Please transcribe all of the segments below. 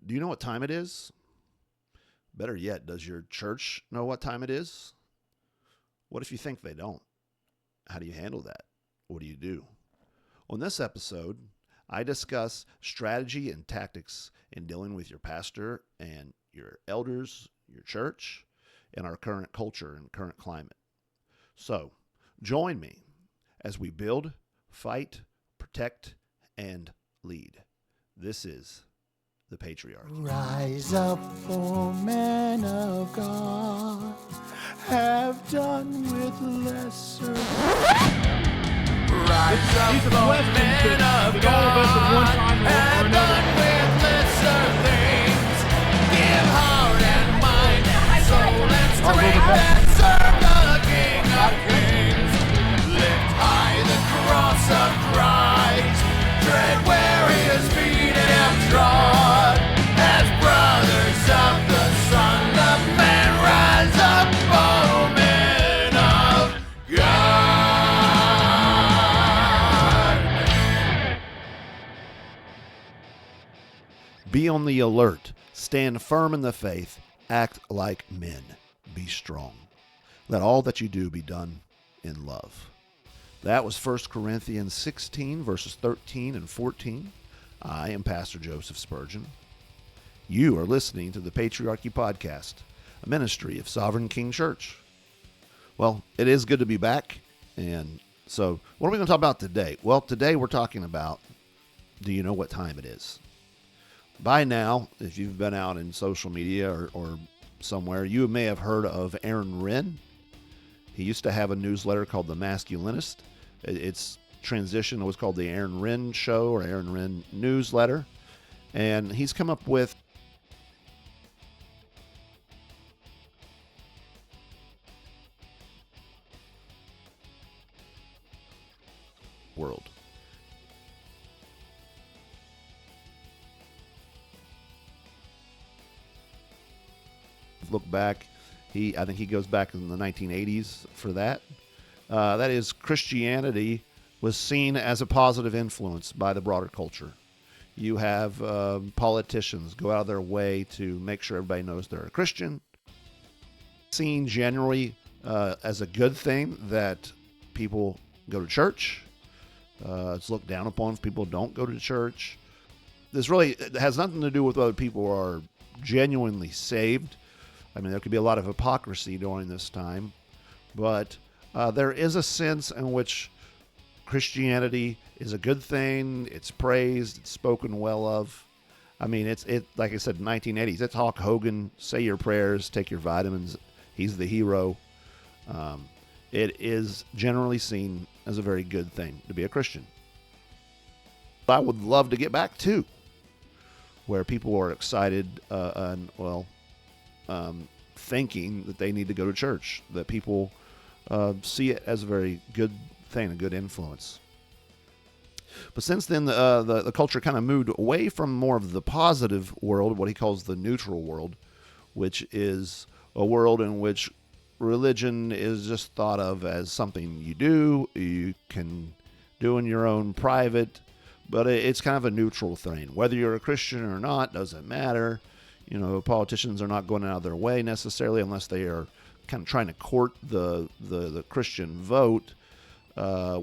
Do you know what time it is? Better yet, does your church know what time it is? What if you think they don't? How do you handle that? What do you do? On this episode, I discuss strategy and tactics in dealing with your pastor and your elders, your church, and our current culture and current climate. So, join me as we build, fight, protect, and lead. This is the Patriarchy. Rise up, O men of God, have done with lesser. Rise up, O men of God, have done with lesser things. Give heart and mind and soul and strength and serve the King of Kings. Lift high the cross of Christ, tread where his feet have trod. As brothers of the Son of Man, rise up, O men of God. Be on the alert. Stand firm in the faith. Act like men. Be strong. Let all that you do be done in love. That was 1 Corinthians 16, verses 13 and 14. I am Pastor Joseph Spurgeon. You are listening to the Patriarchy Podcast, a ministry of Sovereign King Church. Well, it is good to be back. And so, what are we going to talk about today? Well, today we're talking about, do you know what time it is? By now, if you've been out in social media or somewhere, you may have heard of Aaron Renn. He used to have a newsletter called The Masculinist. It's transition. It was called the Aaron Renn Show or Aaron Renn Newsletter. And he's come up with world. Look back, I think he goes back in the 1980s for that. That is, Christianity was seen as a positive influence by the broader culture. You have politicians go out of their way to make sure everybody knows they're a Christian. Seen generally as a good thing that people go to church. It's looked down upon if people don't go to church. This really has nothing to do with whether people are genuinely saved. I mean, there could be a lot of hypocrisy during this time, but there is a sense in which Christianity is a good thing. It's praised. It's spoken well of. I mean, it's like I said, 1980s. It's Hulk Hogan. Say your prayers. Take your vitamins. He's the hero. It is generally seen as a very good thing to be a Christian. I would love to get back to where people are excited thinking that they need to go to church, that people see it as a very good thing, a good influence. But since then, the culture kind of moved away from more of the positive world, what he calls the neutral world, which is a world in which religion is just thought of as something you can do in your own private, but it's kind of a neutral thing. Whether you're a Christian or not doesn't matter. You know, politicians are not going out of their way necessarily unless they are kind of trying to court the Christian vote,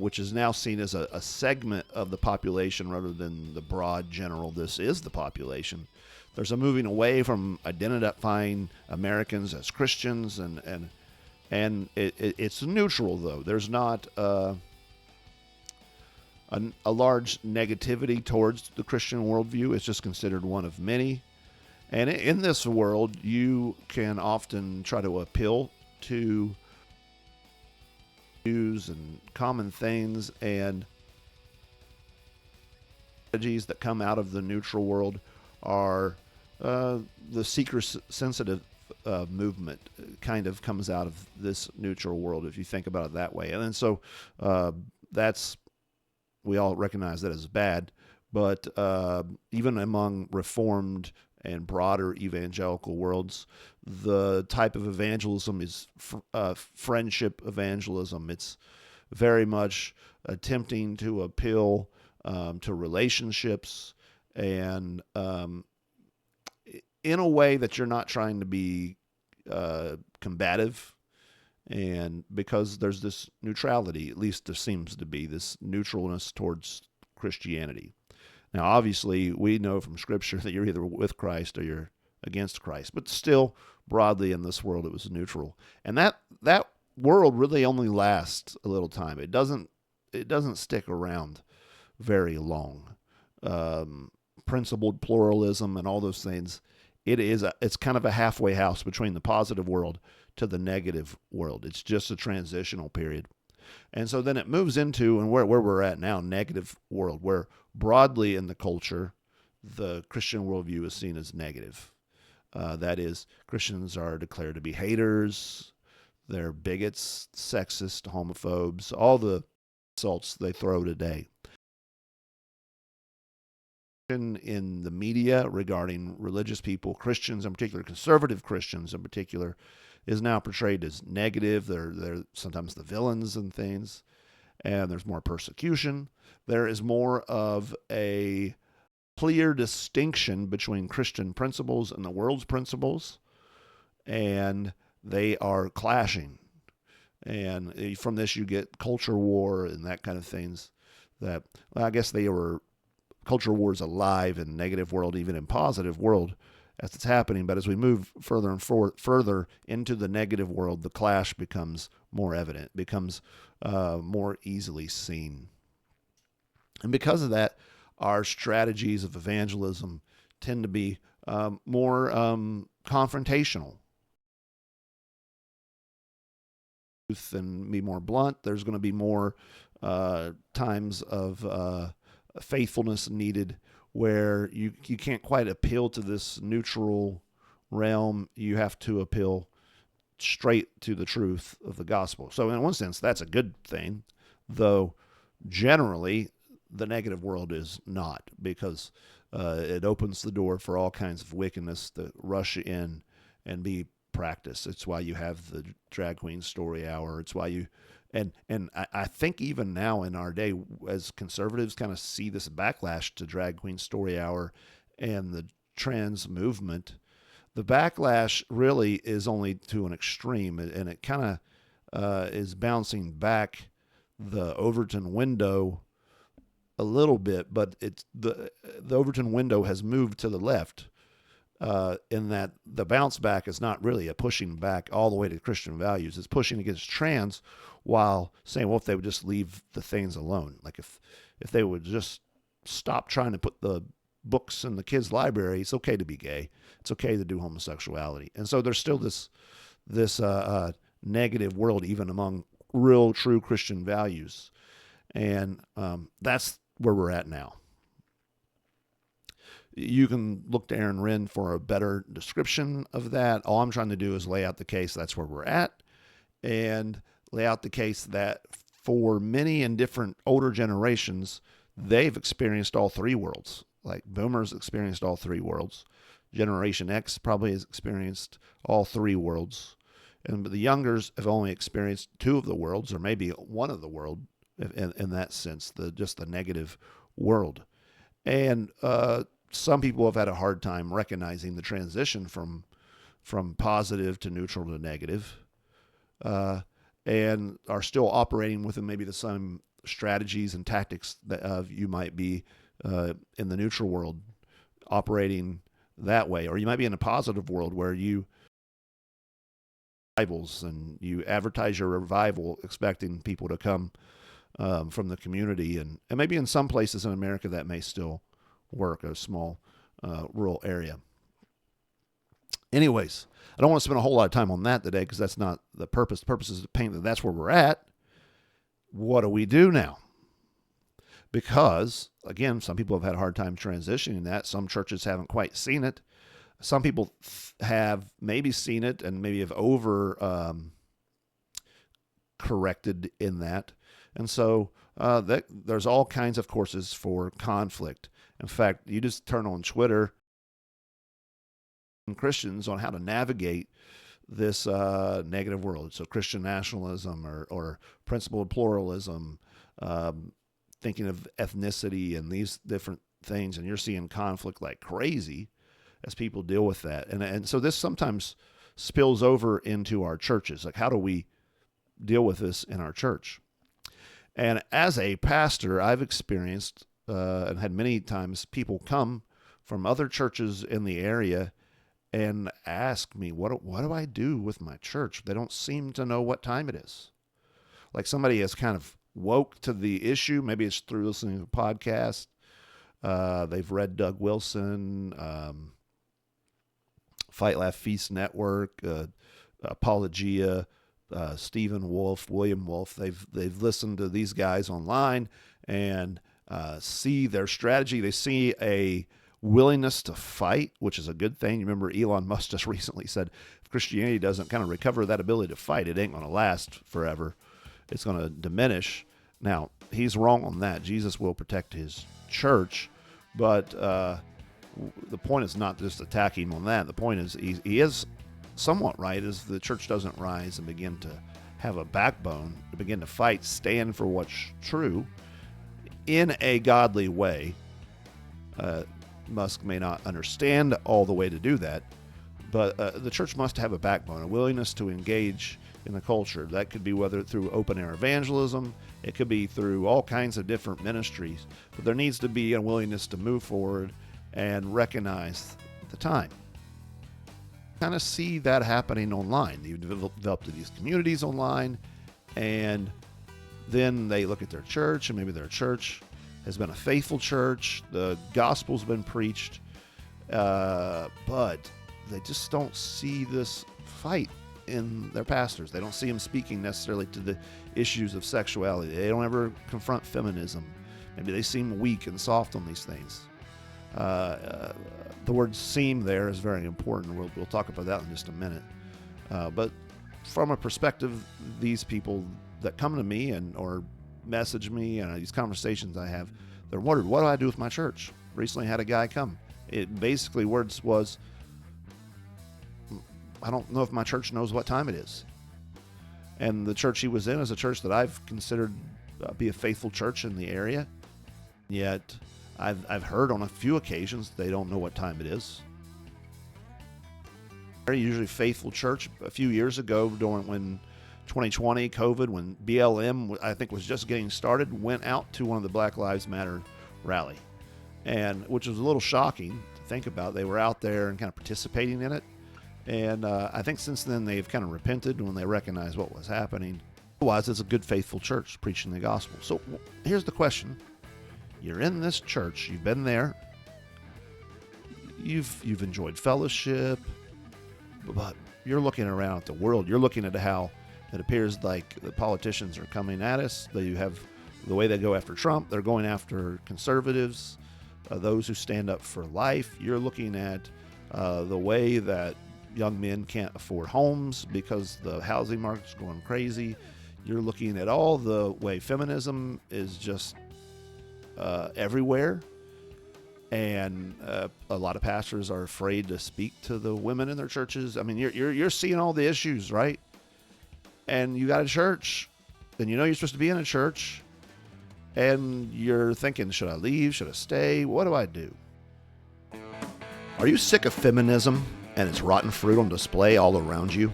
which is now seen as a segment of the population rather than the broad general, this is the population. There's a moving away from identifying Americans as Christians, and it's neutral, though. There's not a large negativity towards the Christian worldview. It's just considered one of many. And in this world, you can often try to appeal to views and common things, and strategies that come out of the neutral world are the seeker-sensitive movement kind of comes out of this neutral world, if you think about it that way. And then so we all recognize that as bad, but even among Reformed and broader evangelical worlds, the type of evangelism is friendship evangelism. It's very much attempting to appeal to relationships and in a way that you're not trying to be combative, and because there's this neutrality, at least there seems to be this neutralness towards Christianity. Now, obviously, we know from Scripture that you're either with Christ or you're against Christ, but still, broadly in this world, it was neutral, and that world really only lasts a little time. It doesn't stick around very long. Principled pluralism and all those things. It's kind of a halfway house between the positive world to the negative world. It's just a transitional period. And so then it moves into, and where we're at now, negative world, where broadly in the culture, the Christian worldview is seen as negative. That is, Christians are declared to be haters, they're bigots, sexist, homophobes, all the insults they throw today. In the media regarding religious people, Christians in particular, conservative Christians in particular, is now portrayed as negative. They're sometimes the villains and things, and there's more persecution. There is more of a clear distinction between Christian principles and the world's principles, and they are clashing. And from this you get culture war and that kind of things that, well, I guess culture wars alive in negative world, even in positive world as it's happening. But as we move further and further into the negative world, the clash becomes more evident, becomes more easily seen. And because of that, our strategies of evangelism tend to be more confrontational and be more blunt. There's going to be more times of faithfulness needed where you can't quite appeal to this neutral realm. You have to appeal straight to the truth of the gospel. So in one sense, that's a good thing, though generally the negative world is not, because it opens the door for all kinds of wickedness to rush in and be practiced. It's why you have the drag queen story hour. It's why you and I think even now in our day, as conservatives kind of see this backlash to drag queen story hour and the trans movement, the backlash really is only to an extreme, and it kind of is bouncing back the Overton window a little bit, but it's the Overton window has moved to the left, in that the bounce back is not really a pushing back all the way to Christian values. It's pushing against trans while saying, well, if they would just leave the things alone, like if they would just stop trying to put the books in the kids' library, it's okay to be gay. It's okay to do homosexuality. And so there's still this negative world even among real, true Christian values. And that's where we're at now. You can look to Aaron Renn for a better description of that. All I'm trying to do is lay out the case that's where we're at, and lay out the case that for many and different older generations, they've experienced all three worlds. Like boomers experienced all three worlds. Generation X probably has experienced all three worlds. And the youngers have only experienced two of the worlds, or maybe one of the world in that sense, just the negative world. And some people have had a hard time recognizing the transition from positive to neutral to negative, and are still operating within maybe the same strategies and tactics that you might be in the neutral world, operating that way. Or you might be in a positive world where you revivals and you advertise your revival expecting people to come from the community. And maybe in some places in America that may still work, a small rural area. Anyways, I don't want to spend a whole lot of time on that today because that's not the purpose. The purpose is to paint that that's where we're at. What do we do now? Because, again, some people have had a hard time transitioning that. Some churches haven't quite seen it. Some people have maybe seen it and maybe have corrected in that. And so there's all kinds of courses for conflict. In fact, you just turn on Twitter, Christians on how to navigate this negative world. So Christian nationalism or principled pluralism, thinking of ethnicity and these different things, and you're seeing conflict like crazy. as people deal with that. And so this sometimes spills over into our churches. Like, how do we deal with this in our church? And as a pastor, I've experienced and had many times people come from other churches in the area and ask me, what do I do with my church? They don't seem to know what time it is. Like somebody has kind of woke to the issue. Maybe it's through listening to a podcast. They've read Doug Wilson, Fight, Laugh, Feast Network, Apologia, Stephen Wolf, William Wolf. They've listened to these guys online and see their strategy. They see a willingness to fight, which is a good thing. You remember Elon Musk just recently said, if Christianity doesn't kind of recover that ability to fight, it ain't going to last forever. It's going to diminish. Now, he's wrong on that. Jesus will protect his church, but the point is not just attacking him on that. The point is he is somewhat right, is the church doesn't rise and begin to have a backbone, to begin to fight, stand for what's true in a godly way. Musk may not understand all the way to do that, but the church must have a backbone, a willingness to engage in the culture. That could be whether through open air evangelism, it could be through all kinds of different ministries, but there needs to be a willingness to move forward and recognize the time. Kind of see that happening online. You develop these communities online, and then they look at their church, and maybe their church has been a faithful church, the gospel's been preached, but they just don't see this fight in their pastors. They don't see them speaking necessarily to the issues of sexuality. They don't ever confront feminism. Maybe they seem weak and soft on these things. The word seem there is very important. We'll talk about that in just a minute. But from a perspective, these people that come to me or message me and these conversations I have, they're wondering, what do I do with my church? Recently had a guy come. It basically words was, I don't know if my church knows what time it is. And the church he was in is a church that I've considered be a faithful church in the area. Yet I've heard on a few occasions they don't know what time it is. Very usually faithful church. A few years ago, when 2020 COVID, when BLM I think was just getting started, went out to one of the Black Lives Matter rally, and which was a little shocking to think about. They were out there and kind of participating in it, and I think since then they've kind of repented when they recognized what was happening. Otherwise, it's a good faithful church preaching the gospel. So here's the question. You're in this church, you've been there, you've enjoyed fellowship, but you're looking around at the world. You're looking at how it appears like the politicians are coming at us. You have the way they go after Trump. They're going after conservatives, those who stand up for life. You're looking at the way that young men can't afford homes because the housing market's going crazy. You're looking at all the way feminism is just everywhere, and a lot of pastors are afraid to speak to the women in their churches. I mean, you're seeing all the issues, right? And you got a church, and you know you're supposed to be in a church, and you're thinking, should I leave? Should I stay? What do I do? Are you sick of feminism and its rotten fruit on display all around you?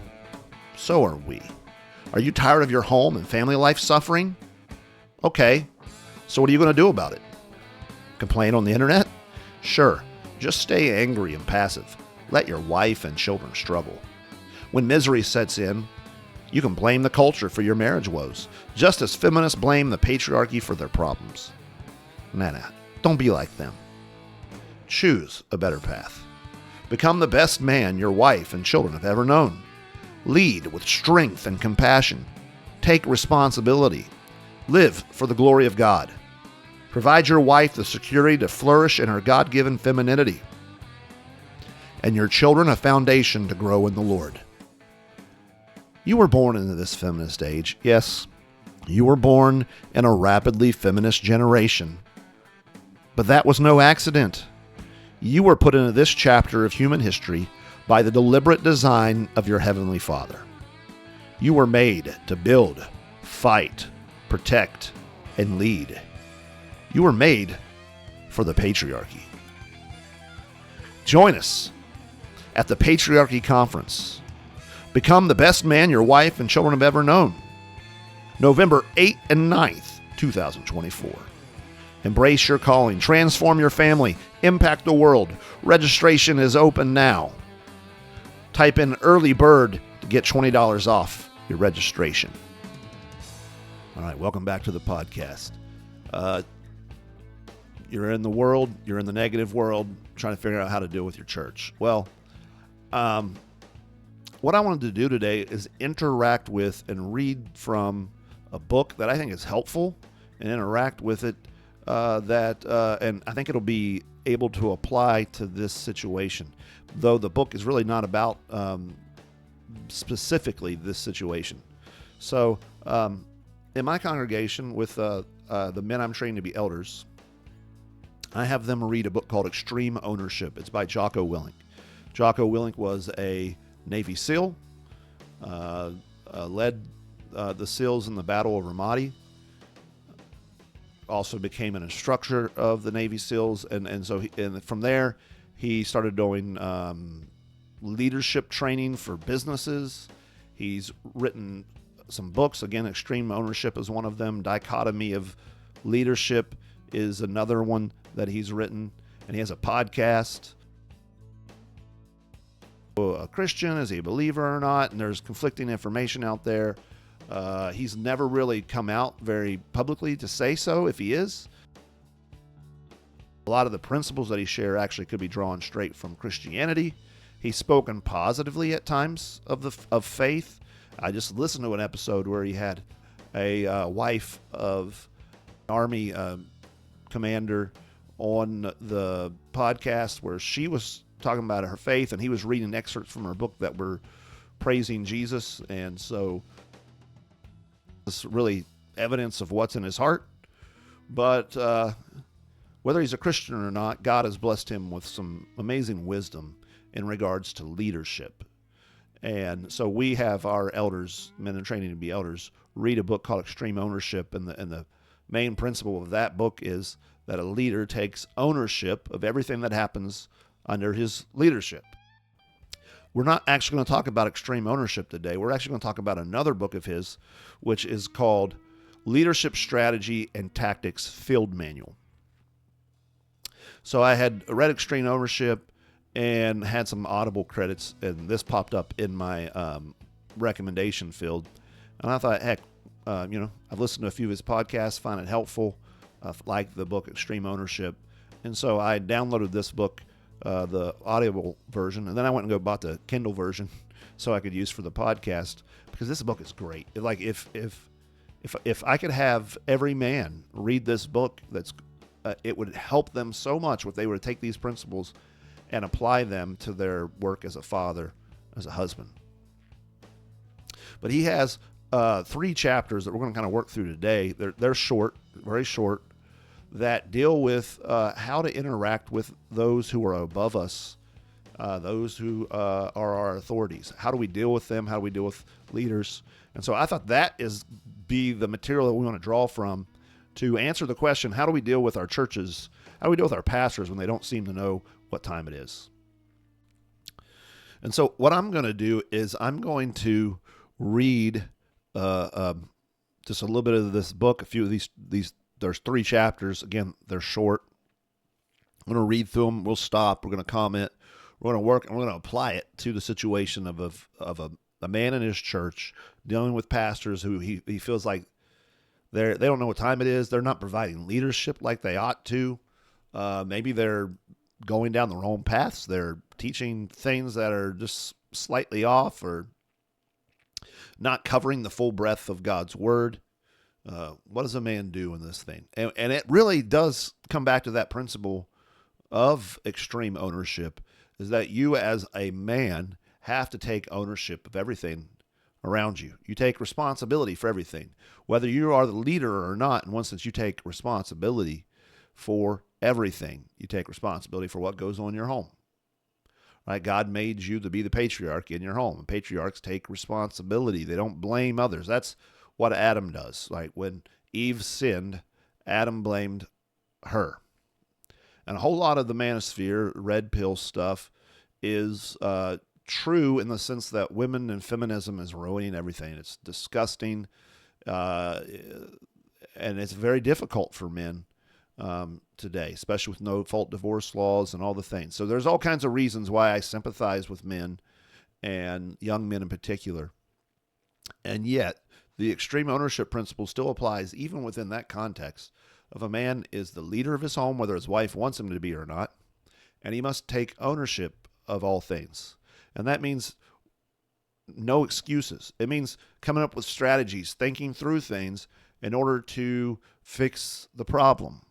So are we. Are you tired of your home and family life suffering? Okay, so what are you going to do about it? Complain on the internet? Sure, just stay angry and passive. Let your wife and children struggle. When misery sets in, you can blame the culture for your marriage woes, just as feminists blame the patriarchy for their problems. Nah, don't be like them. Choose a better path. Become the best man your wife and children have ever known. Lead with strength and compassion. Take responsibility. Live for the glory of God. Provide your wife the security to flourish in her God-given femininity, and your children a foundation to grow in the Lord. You were born into this feminist age. Yes, you were born in a rapidly feminist generation. But that was no accident. You were put into this chapter of human history by the deliberate design of your Heavenly Father. You were made to build, fight, protect, and lead. You were made for the patriarchy. Join us at the Patriarchy Conference. Become the best man your wife and children have ever known. November 8th and 9th, 2024. Embrace your calling. Transform your family. Impact the world. Registration is open now. Type in early bird to get $20 off your registration. All right, welcome back to the podcast. You're in the world, you're in the negative world, trying to figure out how to deal with your church. Well, what I wanted to do today is interact with and read from a book that I think is helpful and interact with it and I think it'll be able to apply to this situation, though the book is really not about specifically this situation. So in my congregation with the men I'm training to be elders, I have them read a book called Extreme Ownership. It's by Jaco Willink. Jaco Willink was a Navy SEAL, led the SEALs in the Battle of Ramadi, also became an instructor of the Navy SEALs, and so from there he started doing leadership training for businesses. He's written some books. Again, Extreme Ownership is one of them. Dichotomy of Leadership is another one that he's written, and he has a podcast. A Christian, is he a believer or not? And there's conflicting information out there. He's never really come out very publicly to say so, if he is. A lot of the principles that he shares actually could be drawn straight from Christianity. He's spoken positively at times of faith. I just listened to an episode where he had a wife of an Army commander on the podcast where she was talking about her faith, and he was reading excerpts from her book that were praising Jesus. And so it's really evidence of what's in his heart. But whether he's a Christian or not, God has blessed him with some amazing wisdom in regards to leadership. And so we have our elders, men in training to be elders, read a book called Extreme Ownership, and the main principle of that book is that a leader takes ownership of everything that happens under his leadership. We're not actually going to talk about Extreme Ownership today. We're actually going to talk about another book of his, which is called Leadership Strategy and Tactics Field Manual. So I had read Extreme Ownership and had some Audible credits, and this popped up in my recommendation field. And I thought, heck, I've listened to a few of his podcasts, find it helpful, like the book Extreme Ownership. And so I downloaded this book, the Audible version, and then I went and bought the Kindle version so I could use for the podcast, because this book is great. Like if I could have every man read this book, it would help them so much if they were to take these principles and apply them to their work as a father, as a husband. But he has 3 chapters that we're going to kind of work through today. They're short, very short, that deal with how to interact with those who are above us, those who are our authorities. How do we deal with them? How do we deal with leaders? And so I thought that be the material that we want to draw from to answer the question, how do we deal with our churches? How do we deal with our pastors when they don't seem to know what time it is? And so what I'm going to do is I'm going to read just a little bit of this book. A few of these. There's 3 chapters. Again, they're short. I'm going to read through them. We'll stop. We're going to comment. We're going to work, and we're going to apply it to the situation of a man in his church dealing with pastors who he feels like they don't know what time it is. They're not providing leadership like they ought to. Maybe they're going down the wrong paths. They're teaching things that are just slightly off, or not covering the full breadth of God's word. What does a man do in this thing? And it really does come back to that principle of extreme ownership, is that you as a man have to take ownership of everything around you. You take responsibility for everything. Whether you are the leader or not, in one sense, you take responsibility for everything. You take responsibility for what goes on in your home. Right? God made you to be the patriarch in your home. And patriarchs take responsibility. They don't blame others. That's what Adam does. Like when Eve sinned, Adam blamed her. And a whole lot of the manosphere, red pill stuff, is true in the sense that women and feminism is ruining everything. It's disgusting, and it's very difficult for men today, especially with no-fault divorce laws and all the things. So there's all kinds of reasons why I sympathize with men and young men in particular. And yet, the extreme ownership principle still applies even within that context of a man is the leader of his home, whether his wife wants him to be or not, and he must take ownership of all things. And that means no excuses. It means coming up with strategies, thinking through things in order to fix the problem.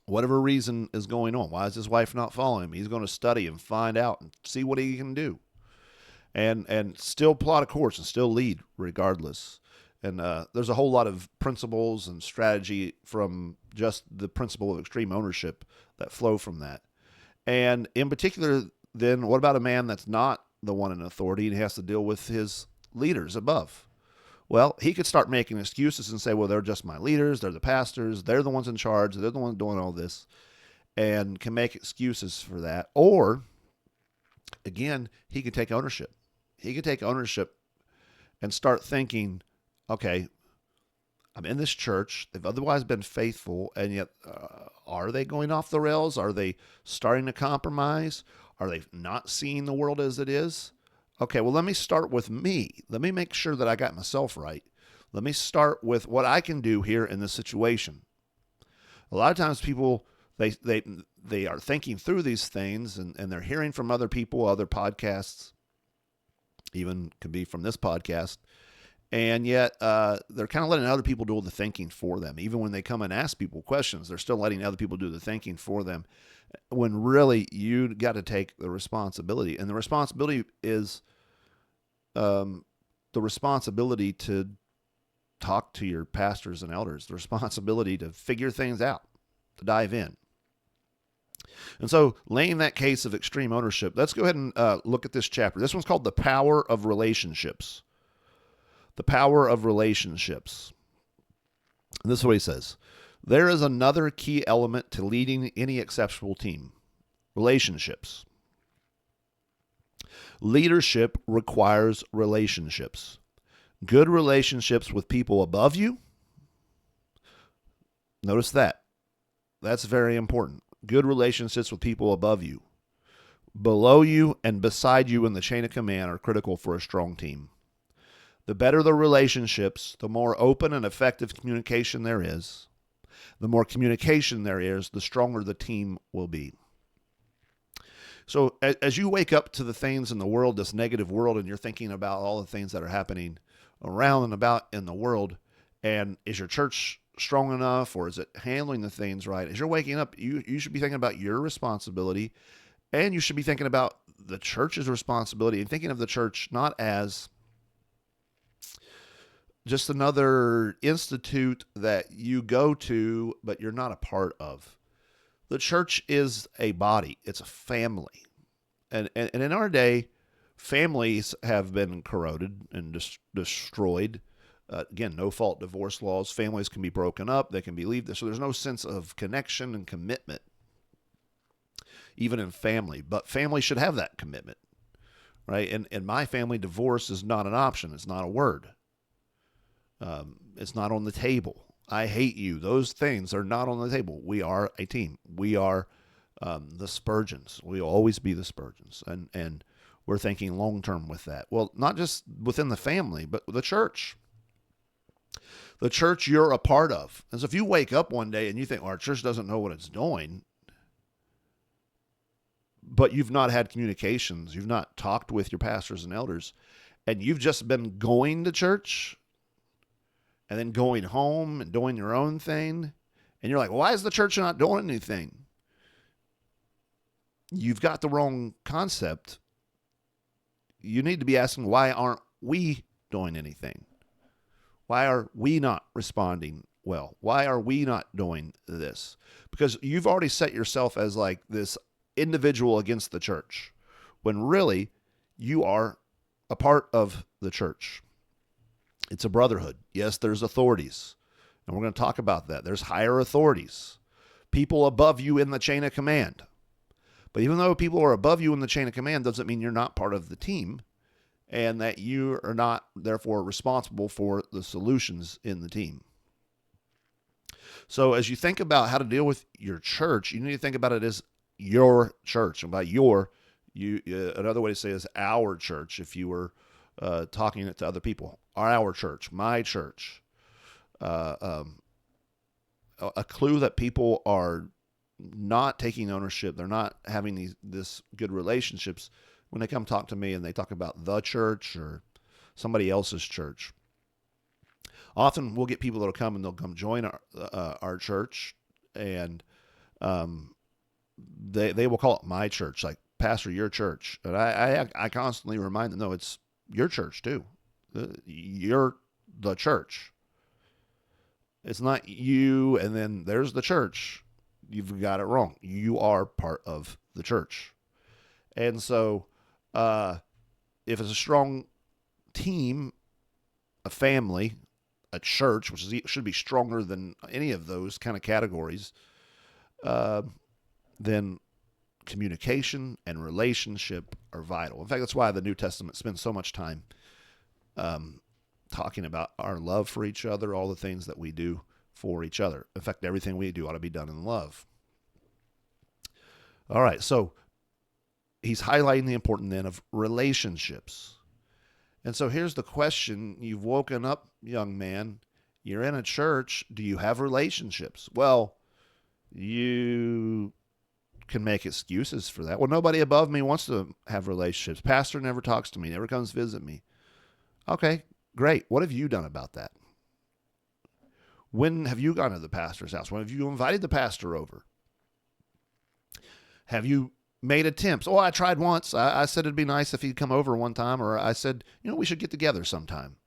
Whatever reason is going on. Why is his wife not following him? He's going to study and find out and see what he can do. And still plot a course and still lead regardless. And there's a whole lot of principles and strategy from just the principle of extreme ownership that flow from that. And in particular, then, what about a man that's not the one in authority and has to deal with his leaders above? Well, he could start making excuses and say, well, they're just my leaders, they're the pastors, they're the ones in charge, they're the ones doing all this, and can make excuses for that. Or, again, he could take ownership. He could take ownership and start thinking, okay, I'm in this church, they've otherwise been faithful, and yet are they going off the rails? Are they starting to compromise? Are they not seeing the world as it is? Okay, well, let me start with me. Let me make sure that I got myself right. Let me start with what I can do here in this situation. A lot of times people, they are thinking through these things, and they're hearing from other people, other podcasts, even could be from this podcast, and yet they're kind of letting other people do all the thinking for them. Even when they come and ask people questions, they're still letting other people do the thinking for them, when really you got to take the responsibility. And the responsibility is the responsibility to talk to your pastors and elders, the responsibility to figure things out, to dive in. And so, laying that case of extreme ownership, let's go ahead and look at this chapter. This one's called The Power of Relationships. The Power of Relationships. And this is what he says. There is another key element to leading any exceptional team. Relationships. Leadership requires relationships. Good relationships with people above you. Notice that. That's very important. Good relationships with people above you. Below you and beside you in the chain of command are critical for a strong team. The better the relationships, the more open and effective communication there is. The more communication there is, the stronger the team will be. So as you wake up to the things in the world, this negative world, and you're thinking about all the things that are happening around and about in the world, and is your church strong enough, or is it handling the things right? As you're waking up, you should be thinking about your responsibility, and you should be thinking about the church's responsibility, and thinking of the church not as just another institute that you go to, but you're not a part of. The church is a body. It's a family. And in our day, families have been corroded and destroyed. Again, no-fault divorce laws. Families can be broken up. They can be left. So there's no sense of connection and commitment, even in family. But family should have that commitment, right? And in my family, divorce is not an option. It's not a word. It's not on the table. I hate you. Those things are not on the table. We are a team. We are the Spurgeons. We'll always be the Spurgeons. And we're thinking long-term with that. Well, not just within the family, but the church. The church you're a part of. And so if you wake up one day and you think, well, our church doesn't know what it's doing, but you've not had communications, you've not talked with your pastors and elders, and you've just been going to church and then going home and doing your own thing, and you're like, why is the church not doing anything? You've got the wrong concept. You need to be asking, why aren't we doing anything? Why are we not responding well? Why are we not doing this? Because you've already set yourself as like this individual against the church, when really you are a part of the church. It's a brotherhood. Yes, there's authorities, and we're going to talk about that. There's higher authorities, people above you in the chain of command. But even though people are above you in the chain of command, doesn't mean you're not part of the team, and that you are not, therefore, responsible for the solutions in the team. So as you think about how to deal with your church, you need to think about it as your church. And by another way to say is our church, if you were talking it to other people. Our church, my church. A clue that people are not taking ownership, they're not having this good relationships when they come talk to me and they talk about the church or somebody else's church. Often we'll get people that'll come and they'll come join our church, and they will call it my church, like, Pastor, your church. And I constantly remind them, no, it's your church too. You're the church. It's not you and then there's the church. You've got it wrong. You are part of the church. And so if it's a strong team, a family, a church, which should be stronger than any of those kind of categories, then communication and relationship are vital. In fact, that's why the New Testament spends so much time talking about our love for each other, all the things that we do for each other. In fact, everything we do ought to be done in love. All right, so he's highlighting the importance then of relationships. And so here's the question. You've woken up, young man. You're in a church. Do you have relationships? Well, you can make excuses for that. Well, nobody above me wants to have relationships. Pastor never talks to me, never comes visit me. Okay, great. What have you done about that? When have you gone to the pastor's house? When have you invited the pastor over? Have you made attempts? Oh, I tried once. I said it'd be nice if he'd come over one time, or I said, we should get together sometime.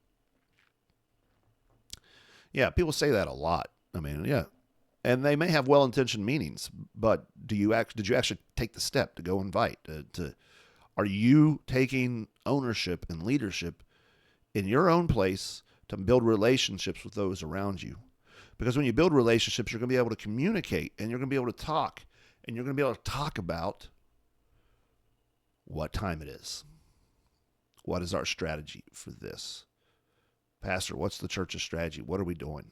Yeah, people say that a lot. I mean, yeah. And they may have well-intentioned meanings, but did you actually take the step to go invite? Are you taking ownership and leadership in your own place to build relationships with those around you? Because when you build relationships, you're going to be able to communicate, and you're going to be able to talk, and you're going to be able to talk about what time it is. What is our strategy for this? Pastor, what's the church's strategy? What are we doing?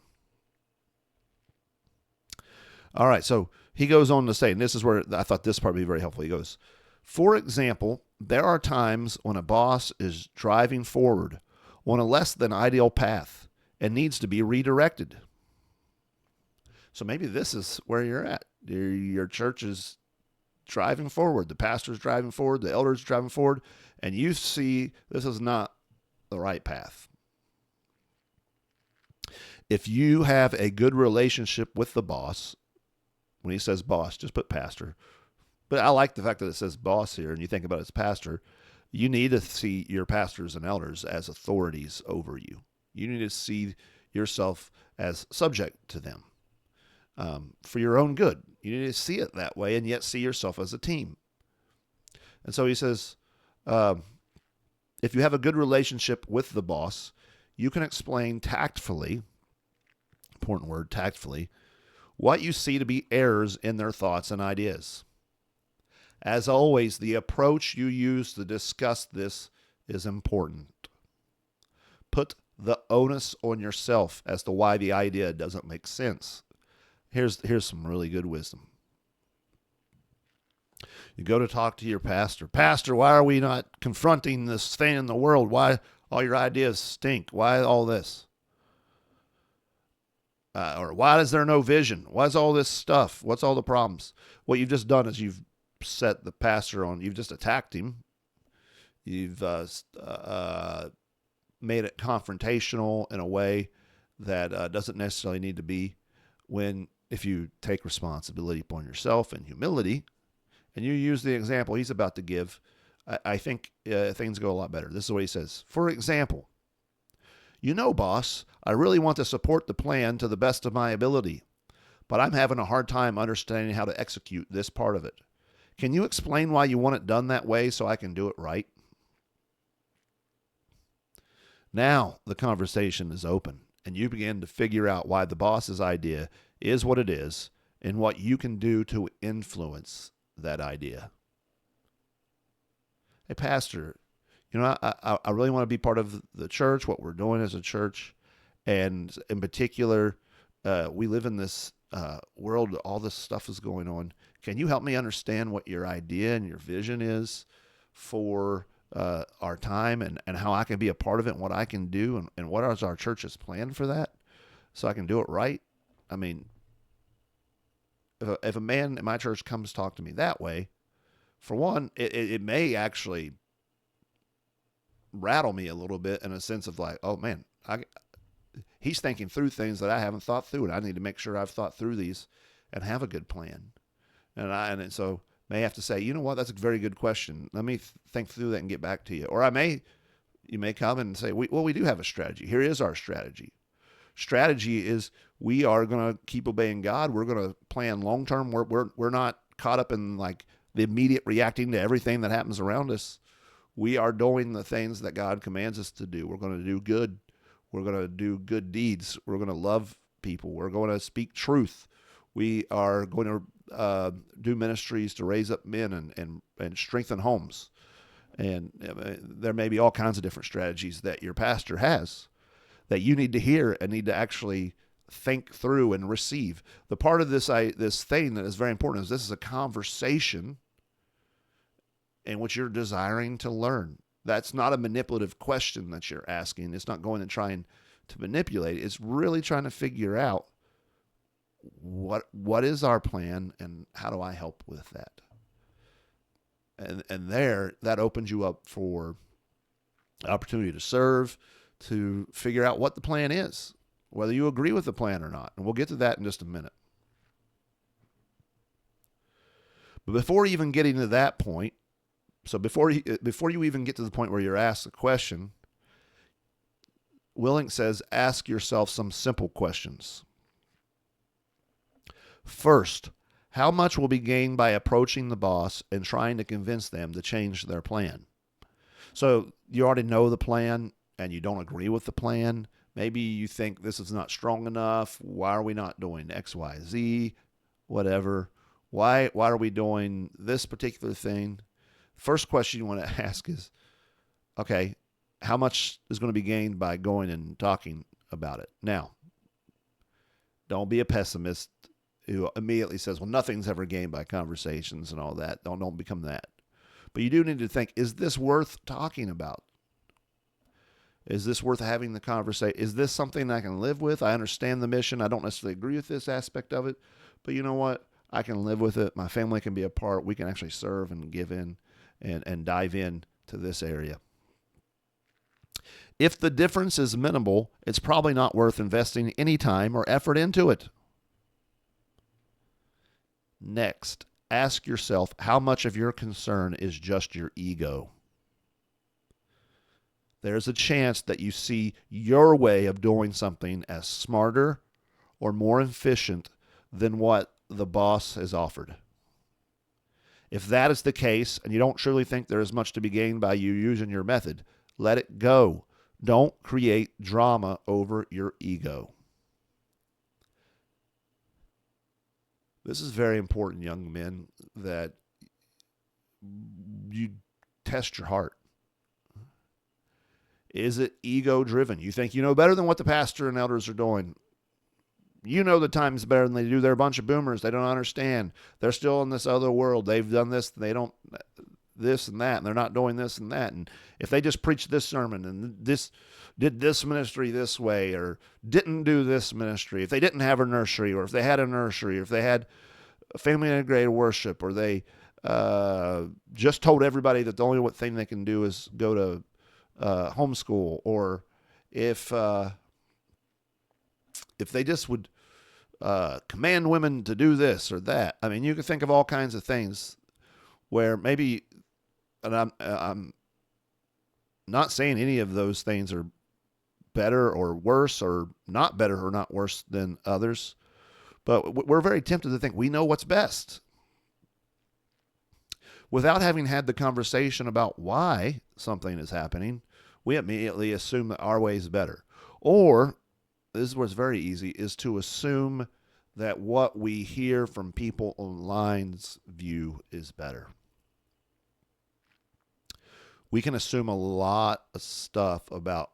All right, so he goes on to say, and this is where I thought this part would be very helpful. He goes, for example, there are times when a boss is driving forward on a less than ideal path and needs to be redirected. So maybe this is where you're at. Your church is driving forward. The pastor's driving forward. The elder's driving forward. And you see this is not the right path. If you have a good relationship with the boss, when he says boss, just put pastor. But I like the fact that it says boss here, and you think about it as pastor. You need to see your pastors and elders as authorities over you. You need to see yourself as subject to them for your own good. You need to see it that way and yet see yourself as a team. And so he says, if you have a good relationship with the boss, you can explain tactfully, important word, tactfully, what you see to be errors in their thoughts and ideas. As always, the approach you use to discuss this is important. Put the onus on yourself as to why the idea doesn't make sense. Here's some really good wisdom. You go to talk to your pastor. Pastor, why are we not confronting this thing in the world? Why all your ideas stink? Why all this? Or why is there no vision? Why is all this stuff? What's all the problems? What you've just done is you've set the pastor on, you've just attacked him. You've made it confrontational in a way that doesn't necessarily need to be, when if you take responsibility upon yourself and humility, and you use the example he's about to give, I think things go a lot better. This is what he says. For example, boss, I really want to support the plan to the best of my ability, but I'm having a hard time understanding how to execute this part of it. Can you explain why you want it done that way so I can do it right? Now the conversation is open, and you begin to figure out why the boss's idea is what it is and what you can do to influence that idea. hey, pastor, I really want to be part of the church, what we're doing as a church. And in particular, we live in this world, all this stuff is going on. Can you help me understand what your idea and your vision is for our time and how I can be a part of it and what I can do and what is our church's plan for that so I can do it right? I mean, if a man in my church comes talk to me that way, for one, it may actually rattle me a little bit in a sense of like, oh man, he's thinking through things that I haven't thought through, and I need to make sure I've thought through these and have a good plan. And so may have to say, you know what, that's a very good question. Let me think through that and get back to you. Or you may come and say, we do have a strategy. Here is our strategy. Strategy is we are going to keep obeying God. We're going to plan long term. We're not caught up in like the immediate reacting to everything that happens around us. We are doing the things that God commands us to do. We're going to do good. We're going to do good deeds. We're going to love people. We're going to speak truth. We are going to do ministries to raise up men and strengthen homes. And there may be all kinds of different strategies that your pastor has that you need to hear and need to actually think through and receive. The part of this thing that is very important is this is a conversation in which you're desiring to learn. That's not a manipulative question that you're asking. It's not going and trying to manipulate. It's really trying to figure out what is our plan and how do I help with that. And there, that opens you up for opportunity to serve, to figure out what the plan is, whether you agree with the plan or not. And we'll get to that in just a minute. But before even getting to that point, so before you even get to the point where you're asked a question, Willink says, ask yourself some simple questions. First, how much will be gained by approaching the boss and trying to convince them to change their plan? So you already know the plan and you don't agree with the plan. Maybe you think this is not strong enough. Why are we not doing X, Y, Z, whatever? Why are we doing this particular thing? First question you want to ask is, okay, how much is going to be gained by going and talking about it? Now, don't be a pessimist who immediately says, well, nothing's ever gained by conversations and all that. Don't become that. But you do need to think, is this worth talking about? Is this worth having the conversation? Is this something I can live with? I understand the mission. I don't necessarily agree with this aspect of it. But you know what? I can live with it. My family can be a part. We can actually serve and give in and dive in to this area. If the difference is minimal, it's probably not worth investing any time or effort into it. Next, ask yourself how much of your concern is just your ego. There's a chance that you see your way of doing something as smarter or more efficient than what the boss has offered. If that is the case, and you don't truly think there is much to be gained by you using your method, let it go. Don't create drama over your ego. This is very important, young men, that you test your heart. Is it ego-driven? You think you know better than what the pastor and elders are doing. You know the times better than they do. They're a bunch of boomers. They don't understand. They're still in this other world. They've done this. They don't this and that, and they're not doing this and that. And if they just preach this sermon and this did this ministry this way or didn't do this ministry, if they didn't have a nursery or if they had a nursery or if they had a family integrated worship or they just told everybody that the only thing they can do is go to homeschool, or if they just would command women to do this or that. I mean, you can think of all kinds of things where maybe, and I'm not saying any of those things are better or worse or not better or not worse than others, but we're very tempted to think we know what's best without having had the conversation about why something is happening. We immediately assume that our way is better. Or, this is where it's very easy, is to assume that what we hear from people online's view is better. we can assume a lot of stuff about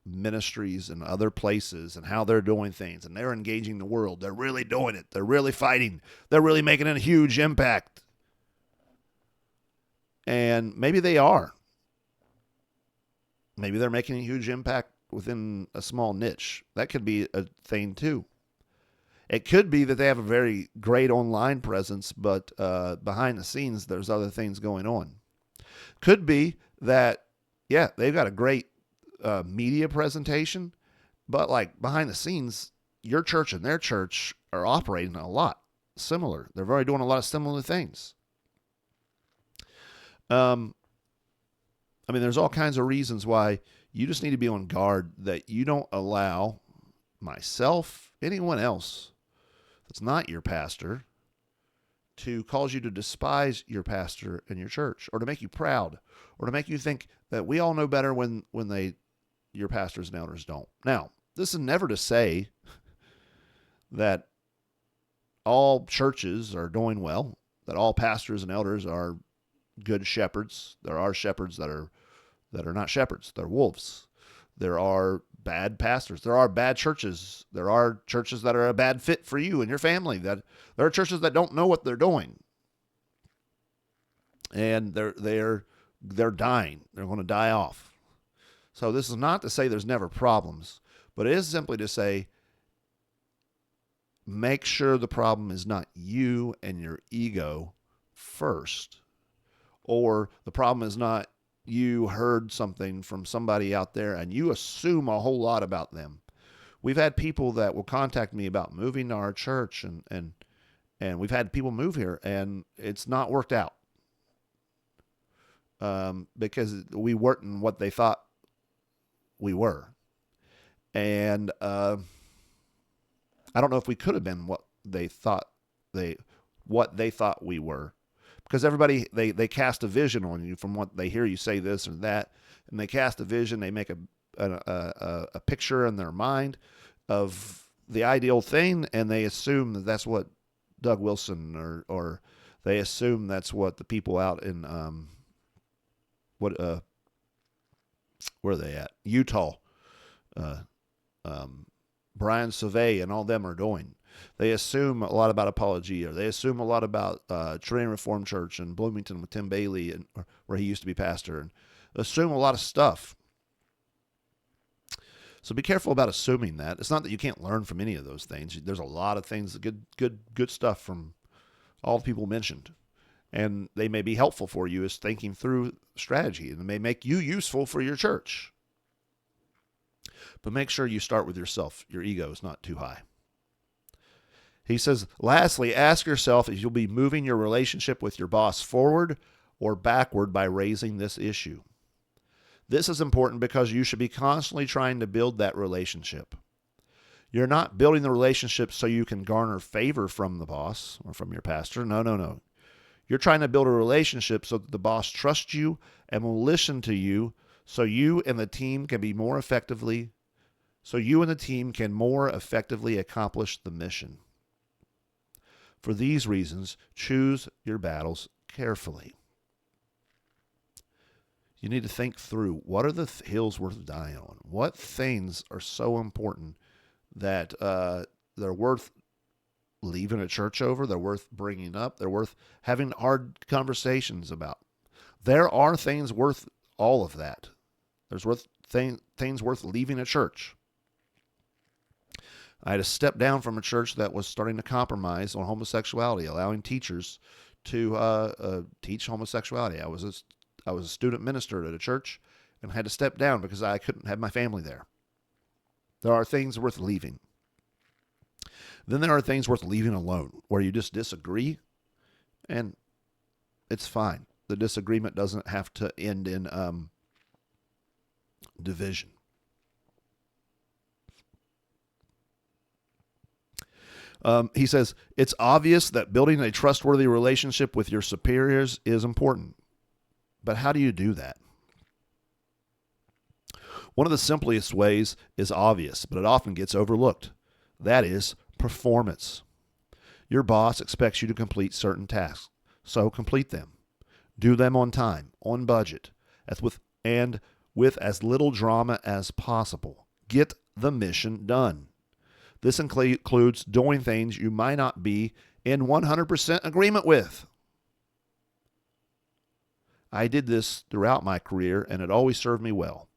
ministries and other places and how they're doing things, and they're engaging the world. They're really doing it. They're really fighting. They're really making a huge impact. And maybe they are. Maybe they're making a huge impact within a small niche. That could be a thing too. It could be that they have a very great online presence, but behind the scenes, there's other things going on. Could be that, yeah, they've got a great media presentation, but like behind the scenes, your church and their church are operating a lot similar. They're already doing a lot of similar things. There's all kinds of reasons why you just need to be on guard that you don't allow myself, anyone else that's not your pastor, to cause you to despise your pastor and your church, or to make you proud, or to make you think that we all know better when your pastors and elders don't. Now, this is never to say that all churches are doing well, that all pastors and elders are good shepherds. There are shepherds that are not shepherds. They're wolves. There are bad pastors. There are bad churches. There are churches that are a bad fit for you and your family. That there are churches that don't know what they're doing, and they're dying. They're going to die off. So this is not to say there's never problems, but it is simply to say, make sure the problem is not you and your ego first, or the problem is not you heard something from somebody out there and you assume a whole lot about them. We've had people that will contact me about moving to our church, and we've had people move here and it's not worked out because we weren't what they thought we were. And I don't know if we could have been what they thought we were, because everybody, they cast a vision on you from what they hear you say this or that, and they cast a vision. They make a picture in their mind of the ideal thing, and they assume that that's what Doug Wilson or they assume that's what the people out in where are they at? Utah, Brian Sauvé and all them are doing. They assume a lot about Apologia. They assume a lot about Trinity Reformed Church in Bloomington with Tim Bailey, and where he used to be pastor, and assume a lot of stuff. So be careful about assuming that. It's not that you can't learn from any of those things. There's a lot of things, good stuff from all the people mentioned, and they may be helpful for you as thinking through strategy, and they may make you useful for your church. But make sure you start with yourself. Your ego is not too high. He says, lastly, ask yourself if you'll be moving your relationship with your boss forward or backward by raising this issue. This is important because you should be constantly trying to build that relationship. You're not building the relationship so you can garner favor from the boss or from your pastor. No. You're trying to build a relationship so that the boss trusts you and will listen to you, so you and the team can more effectively accomplish the mission. For these reasons, choose your battles carefully. You need to think through, what are the hills worth dying on? What things are so important that they're worth leaving a church over? They're worth bringing up. They're worth having hard conversations about. There are things worth all of that. There's things worth leaving a church. I had to step down from a church that was starting to compromise on homosexuality, allowing teachers to teach homosexuality. I was a student minister at a church and had to step down because I couldn't have my family there. There are things worth leaving. Then there are things worth leaving alone, where you just disagree, and it's fine. The disagreement doesn't have to end in division. He says, it's obvious that building a trustworthy relationship with your superiors is important. But how do you do that? One of the simplest ways is obvious, but it often gets overlooked. That is performance. Your boss expects you to complete certain tasks, so complete them. Do them on time, on budget, with as little drama as possible. Get the mission done. This includes doing things you might not be in 100% agreement with. I did this throughout my career, and it always served me well.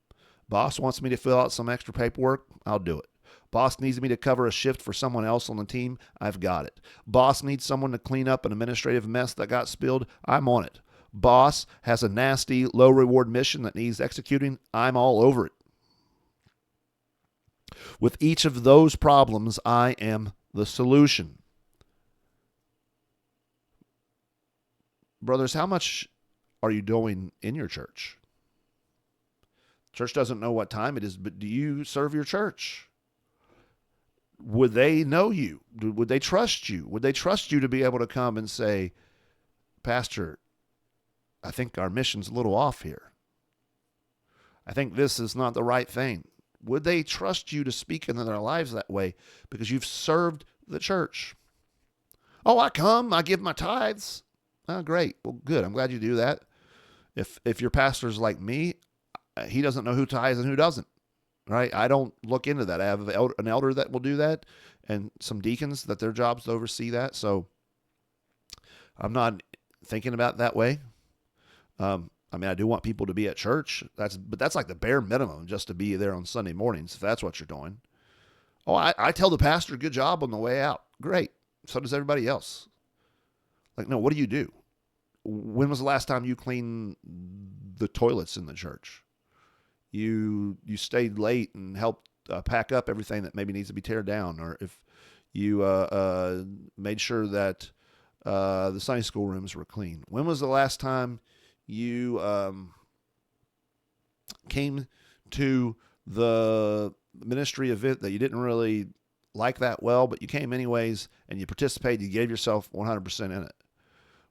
Boss wants me to fill out some extra paperwork, I'll do it. Boss needs me to cover a shift for someone else on the team, I've got it. Boss needs someone to clean up an administrative mess that got spilled, I'm on it. Boss has a nasty, low-reward mission that needs executing, I'm all over it. With each of those problems, I am the solution. Brothers, how much are you doing in your church? Church doesn't know what time it is, but do you serve your church? Would they know you? Would they trust you? Would they trust you to be able to come and say, Pastor, I think our mission's a little off here. I think this is not the right thing. Would they trust you to speak into their lives that way because you've served the church? Oh, I come, I give my tithes. Oh, great. Well, good. I'm glad you do that. If your pastor's like me, he doesn't know who tithes and who doesn't, right? I don't look into that. I have an elder that will do that and some deacons that their job's to oversee that. So I'm not thinking about it that way. I do want people to be at church. But that's like the bare minimum, just to be there on Sunday mornings, if that's what you're doing. Oh, I tell the pastor, good job on the way out. Great. So does everybody else. Like, no, what do you do? When was the last time you cleaned the toilets in the church? You stayed late and helped pack up everything that maybe needs to be teared down, or if you made sure that the Sunday school rooms were clean. When was the last time you came to the ministry event that you didn't really like that well, but you came anyways and you participated, you gave yourself 100% in it?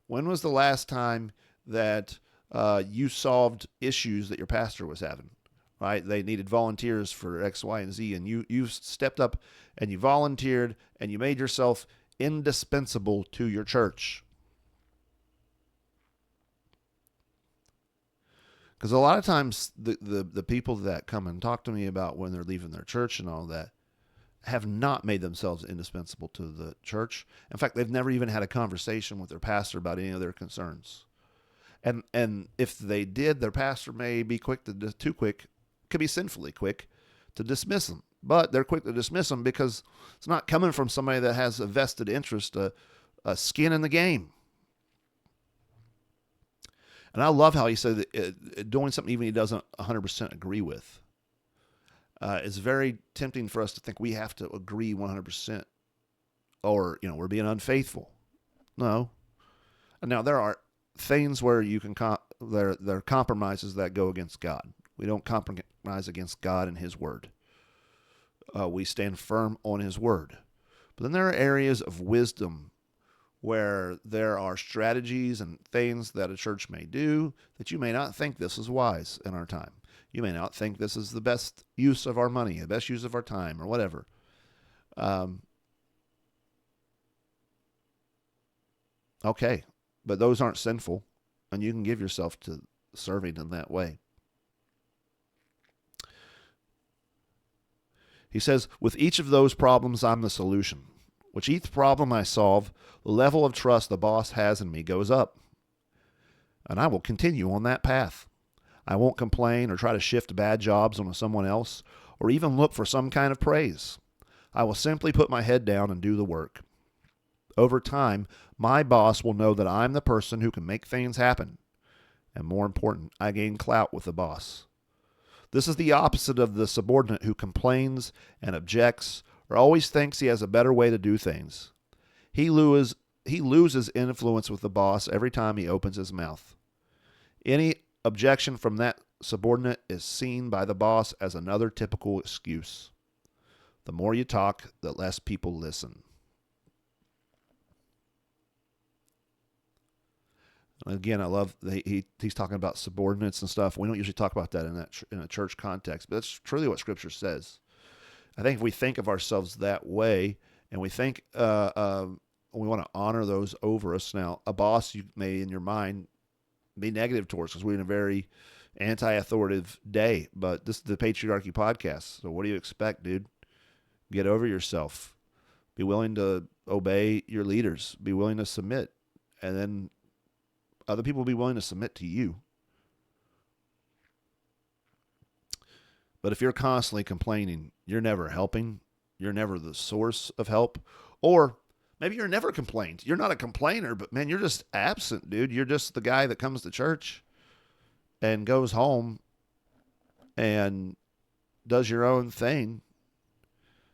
When was the last time that you solved issues that your pastor was having, right? They needed volunteers for X, Y, and Z, and you stepped up and you volunteered and you made yourself indispensable to your church. Because a lot of times the people that come and talk to me about when they're leaving their church and all that have not made themselves indispensable to the church. In fact, they've never even had a conversation with their pastor about any of their concerns. And if they did, their pastor may be too quick, could be sinfully quick to dismiss them. But they're quick to dismiss them because it's not coming from somebody that has a vested interest, a skin in the game. And I love how he said that doing something even he doesn't 100% agree with. It's very tempting for us to think we have to agree 100% or, we're being unfaithful. No. Now, there are things where you can, there are compromises that go against God. We don't compromise against God and his word. We stand firm on his word. But then there are areas of wisdom where there are strategies and things that a church may do that you may not think this is wise in our time. You may not think this is the best use of our money, the best use of our time, or whatever. Okay, but those aren't sinful, and you can give yourself to serving in that way. He says, with each of those problems, I'm the solution. With each problem I solve, the level of trust the boss has in me goes up. And I will continue on that path. I won't complain or try to shift bad jobs onto someone else or even look for some kind of praise. I will simply put my head down and do the work. Over time, my boss will know that I'm the person who can make things happen. And more important, I gain clout with the boss. This is the opposite of the subordinate who complains and objects or always thinks he has a better way to do things. He loses influence with the boss every time he opens his mouth. Any objection from that subordinate is seen by the boss as another typical excuse. The more you talk, the less people listen. And again, I love he's talking about subordinates and stuff. We don't usually talk about that in a church context, but that's truly what Scripture says. I think if we think of ourselves that way, and we think we want to honor those over us. Now, a boss you may in your mind be negative towards, because we're in a very anti-authoritative day, but this is the Patriarchy podcast. So what do you expect, dude? Get over yourself. Be willing to obey your leaders. Be willing to submit. And then other people will be willing to submit to you. But if you're constantly complaining, you're never helping. You're never the source of help. Or maybe you're never complained. You're not a complainer, but man, you're just absent, dude. You're just the guy that comes to church and goes home and does your own thing.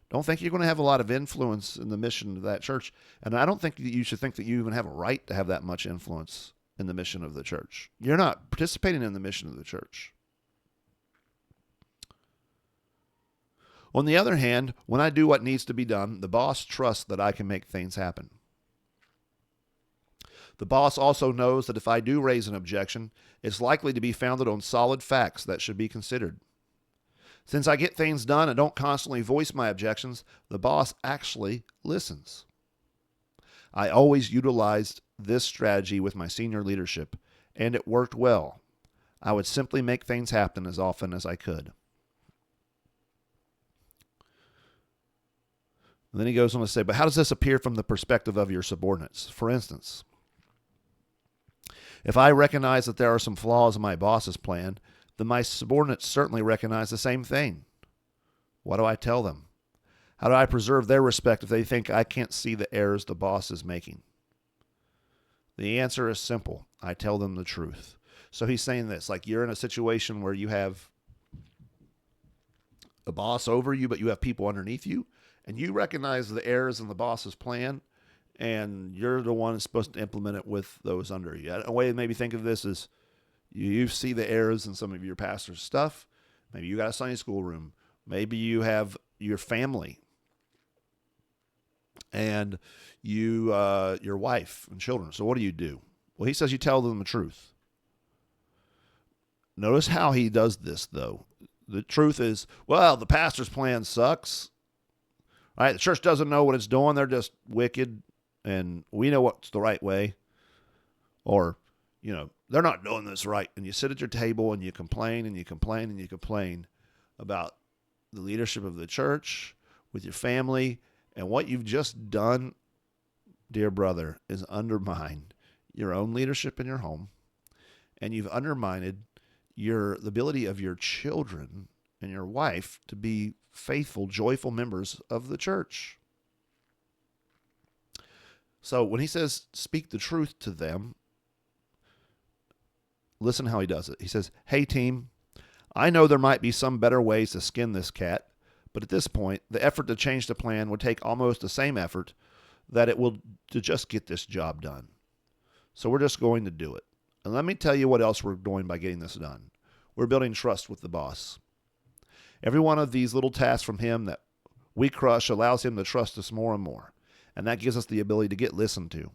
Don't think you're going to have a lot of influence in the mission of that church. And I don't think that you should think that you even have a right to have that much influence in the mission of the church. You're not participating in the mission of the church. On the other hand, when I do what needs to be done, the boss trusts that I can make things happen. The boss also knows that if I do raise an objection, it's likely to be founded on solid facts that should be considered. Since I get things done and don't constantly voice my objections, the boss actually listens. I always utilized this strategy with my senior leadership, and it worked well. I would simply make things happen as often as I could. And then he goes on to say, but how does this appear from the perspective of your subordinates? For instance, if I recognize that there are some flaws in my boss's plan, then my subordinates certainly recognize the same thing. What do I tell them? How do I preserve their respect if they think I can't see the errors the boss is making? The answer is simple. I tell them the truth. So he's saying this, like you're in a situation where you have a boss over you, but you have people underneath you, and you recognize the errors in the boss's plan, and you're the one that's supposed to implement it with those under you. A way to maybe think of this is you see the errors in some of your pastor's stuff. Maybe you got a Sunday school room. Maybe you have your family and your wife and children. So what do? Well, he says you tell them the truth. Notice how he does this, though. The truth is, well, the pastor's plan sucks. All right, the church doesn't know what it's doing. They're just wicked, and we know what's the right way. Or, they're not doing this right. And you sit at your table and you complain and you complain and you complain about the leadership of the church with your family. And what you've just done, dear brother, is undermine your own leadership in your home. And you've undermined the ability of your children and your wife to be faithful, joyful members of the church. So when he says, speak the truth to them, listen how he does it. He says, hey team, I know there might be some better ways to skin this cat, but at this point, the effort to change the plan would take almost the same effort that it will to just get this job done. So we're just going to do it. And let me tell you what else we're doing by getting this done. We're building trust with the boss. Every one of these little tasks from him that we crush allows him to trust us more and more. And that gives us the ability to get listened to.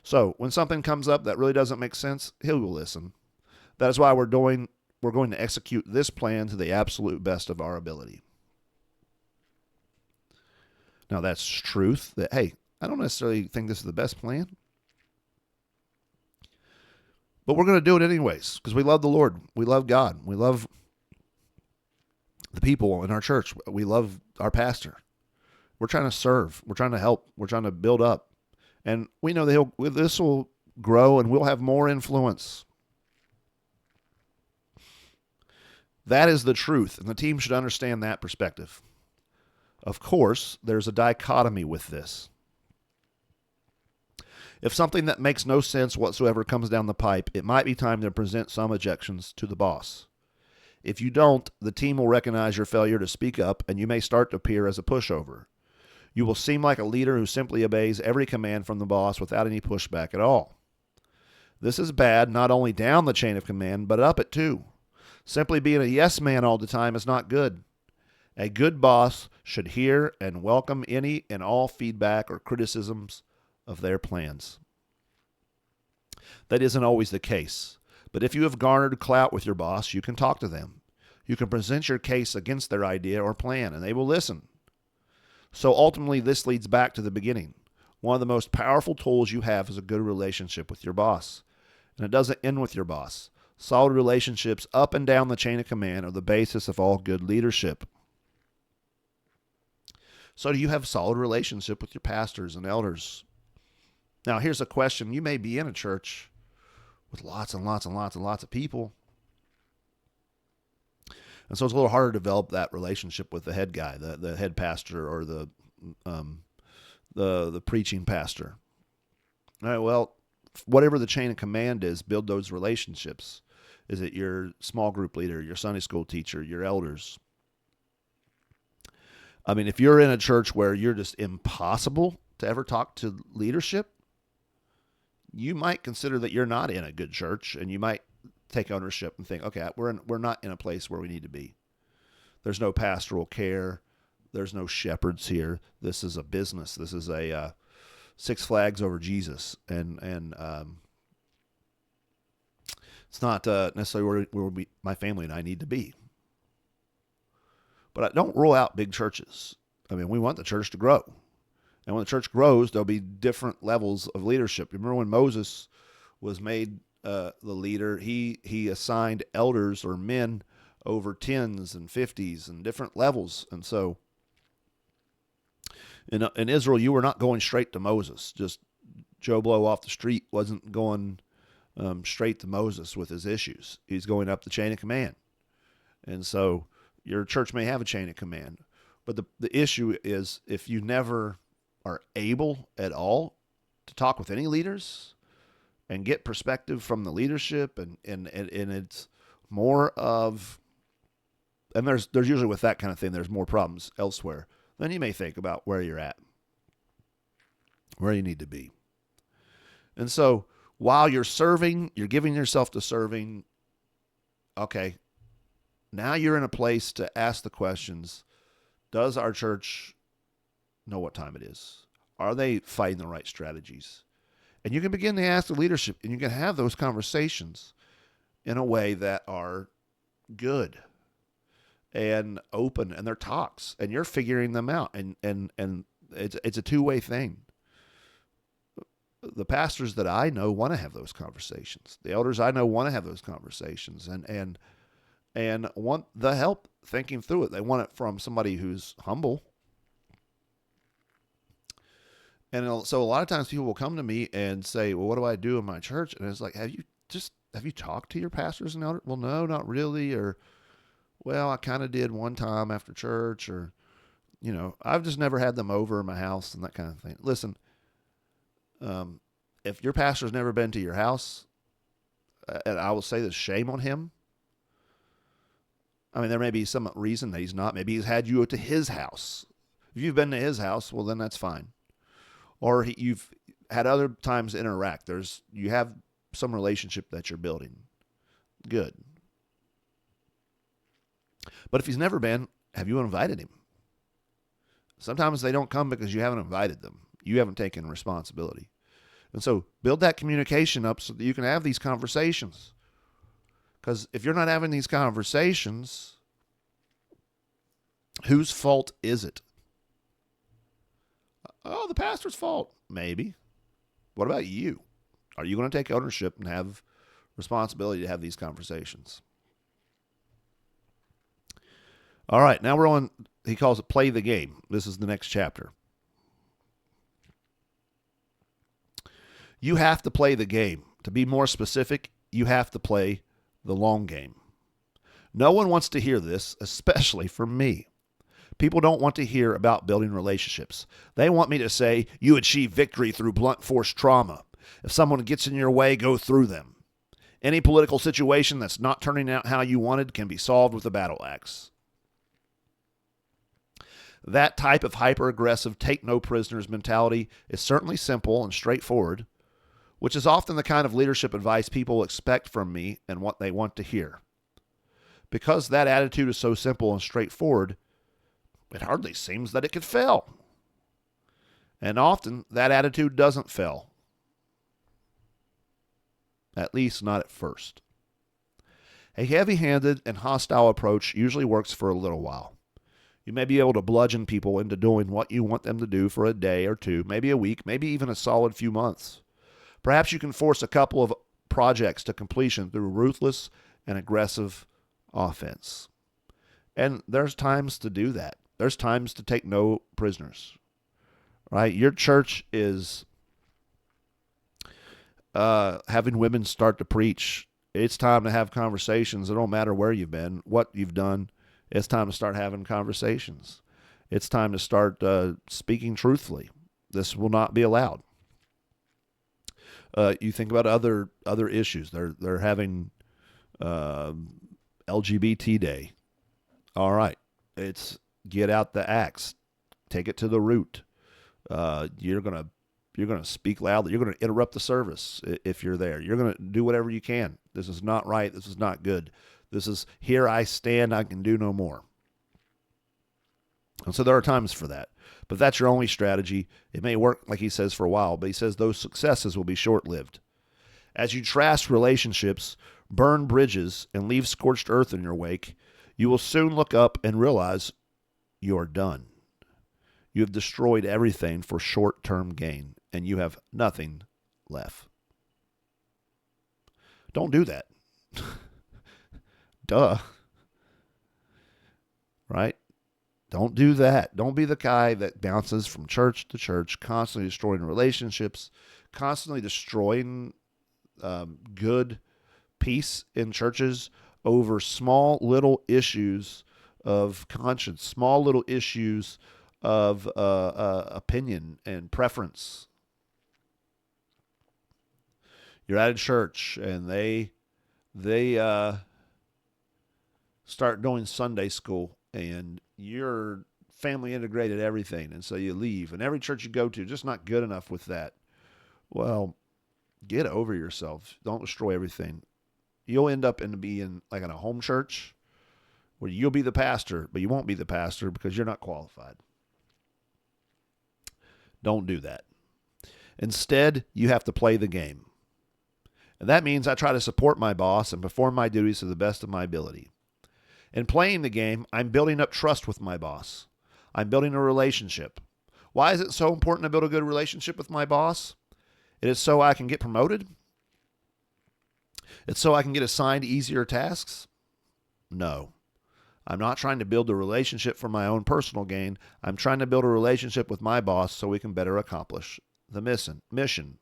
So when something comes up that really doesn't make sense, he will listen. That is why we're going to execute this plan to the absolute best of our ability. Now that's truth that, hey, I don't necessarily think this is the best plan, but we're going to do it anyways because we love the Lord. We love God. We love the people in our church. We love our pastor. We're trying to serve. We're trying to help. We're trying to build up. And we know that this will grow and we'll have more influence. That is the truth, and the team should understand that perspective. Of course, there's a dichotomy with this. If something that makes no sense whatsoever comes down the pipe, it might be time to present some objections to the boss. If you don't, the team will recognize your failure to speak up, and you may start to appear as a pushover. You will seem like a leader who simply obeys every command from the boss without any pushback at all. This is bad not only down the chain of command, but up it too. Simply being a yes man all the time is not good. A good boss should hear and welcome any and all feedback or criticisms of their plans. That isn't always the case, but if you have garnered clout with your boss, you can talk to them. You can present your case against their idea or plan, and they will listen. So ultimately, this leads back to the beginning. One of the most powerful tools you have is a good relationship with your boss. And it doesn't end with your boss. Solid relationships up and down the chain of command are the basis of all good leadership. So do you have a solid relationship with your pastors and elders? Now, here's a question. You may be in a church with lots and lots and lots and lots of people. And so it's a little harder to develop that relationship with the head guy, the head pastor, or the preaching pastor. All right, well, whatever the chain of command is, build those relationships. Is it your small group leader, your Sunday school teacher, your elders? I mean, if you're in a church where you're just impossible to ever talk to leadership, you might consider that you're not in a good church, and you might take ownership and think, okay, we're not in a place where we need to be. There's no pastoral care. There's no shepherds here. This is a business. This is a Six Flags over Jesus, and it's not necessarily where my family and I need to be. But I don't rule out big churches. I mean, we want the church to grow. And when the church grows, there'll be different levels of leadership. Remember when Moses was made the leader, he assigned elders or men over 10s and 50s and different levels. And so in Israel, you were not going straight to Moses. Just Joe Blow off the street wasn't going straight to Moses with his issues. He's going up the chain of command. And so your church may have a chain of command. But the issue is, if you never are able at all to talk with any leaders and get perspective from the leadership, and it's more of, and there's usually with that kind of thing, there's more problems elsewhere, then you may think about where you're at, where you need to be. And so while you're serving, you're giving yourself to serving, okay, now you're in a place to ask the questions, does our church know what time it is? Are they fighting the right strategies? And you can begin to ask the leadership, and you can have those conversations in a way that are good and open, and they're talks, and you're figuring them out, and it's a two-way thing. The pastors that I know want to have those conversations. The elders I know want to have those conversations, and want the help thinking through it. They want it from somebody who's humble. And so a lot of times people will come to me and say, well, what do I do in my church? And it's like, have you talked to your pastors and elders? Well, no, not really. Or, well, I kind of did one time after church, or, I've just never had them over in my house and that kind of thing. Listen, if your pastor's never been to your house, and I will say this, shame on him. I mean, there may be some reason that he's not. Maybe he's had you to his house. If you've been to his house, well, then that's fine. Or you've had other times to interact. You have some relationship that you're building. Good. But if he's never been, have you invited him? Sometimes they don't come because you haven't invited them. You haven't taken responsibility. And so build that communication up so that you can have these conversations. Because if you're not having these conversations, whose fault is it? Oh, the pastor's fault. Maybe. What about you? Are you going to take ownership and have responsibility to have these conversations? All right, now we're on, he calls it play the game. This is the next chapter. You have to play the game. To be more specific, you have to play the long game. No one wants to hear this, especially from me. People don't want to hear about building relationships. They want me to say, you achieve victory through blunt force trauma. If someone gets in your way, go through them. Any political situation that's not turning out how you wanted can be solved with a battle axe. That type of hyper-aggressive, take-no-prisoners mentality is certainly simple and straightforward, which is often the kind of leadership advice people expect from me and what they want to hear. Because that attitude is so simple and straightforward, it hardly seems that it could fail. And often, that attitude doesn't fail. At least not at first. A heavy-handed and hostile approach usually works for a little while. You may be able to bludgeon people into doing what you want them to do for a day or two, maybe a week, maybe even a solid few months. Perhaps you can force a couple of projects to completion through ruthless and aggressive offense. And there's times to do that. There's times to take no prisoners, right? Your church is having women start to preach. It's time to have conversations. It don't matter where you've been, what you've done. It's time to start having conversations. It's time to start speaking truthfully. This will not be allowed. You think about other issues. They're having LGBT Day. All right, it's get out the axe, take it to the root. You're gonna speak loudly. You're gonna interrupt the service if you're there. You're gonna do whatever you can. This is not right. This is not good. This is here I stand. I can do no more. And so there are times for that. But if that's your only strategy, it may work, like he says, for a while. But he says those successes will be short-lived. As you trash relationships, burn bridges, and leave scorched earth in your wake, you will soon look up and realize you are done. You have destroyed everything for short-term gain, and you have nothing left. Don't do that. Duh. Right? Don't do that. Don't be the guy that bounces from church to church, constantly destroying relationships, constantly destroying good peace in churches over small little issues of conscience, small little issues of opinion and preference. You're at a church and they start doing Sunday school, and you're family integrated everything, and so you leave. And every church you go to, just not good enough with that. Well, get over yourself. Don't destroy everything. You'll end up being like in a home church where you'll be the pastor, but you won't be the pastor because you're not qualified. Don't do that. Instead, you have to play the game. And that means I try to support my boss and perform my duties to the best of my ability. In playing the game, I'm building up trust with my boss. I'm building a relationship. Why is it so important to build a good relationship with my boss? It is so I can get promoted? It's so I can get assigned easier tasks? No. I'm not trying to build a relationship for my own personal gain. I'm trying to build a relationship with my boss so we can better accomplish the mission.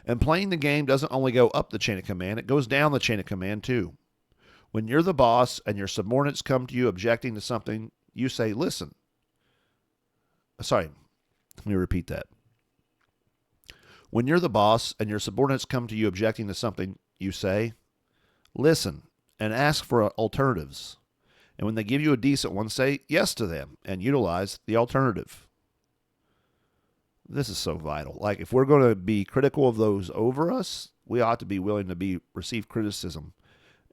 And playing the game doesn't only go up the chain of command, it goes down the chain of command too. When you're the boss and your subordinates come to you objecting to something, you say, listen. Sorry, let me repeat that. When you're the boss and your subordinates come to you objecting to something, you say, listen, and ask for alternatives. And when they give you a decent one, say yes to them and utilize the alternative. This is so vital. Like, if we're going to be critical of those over us, we ought to be willing to receive criticism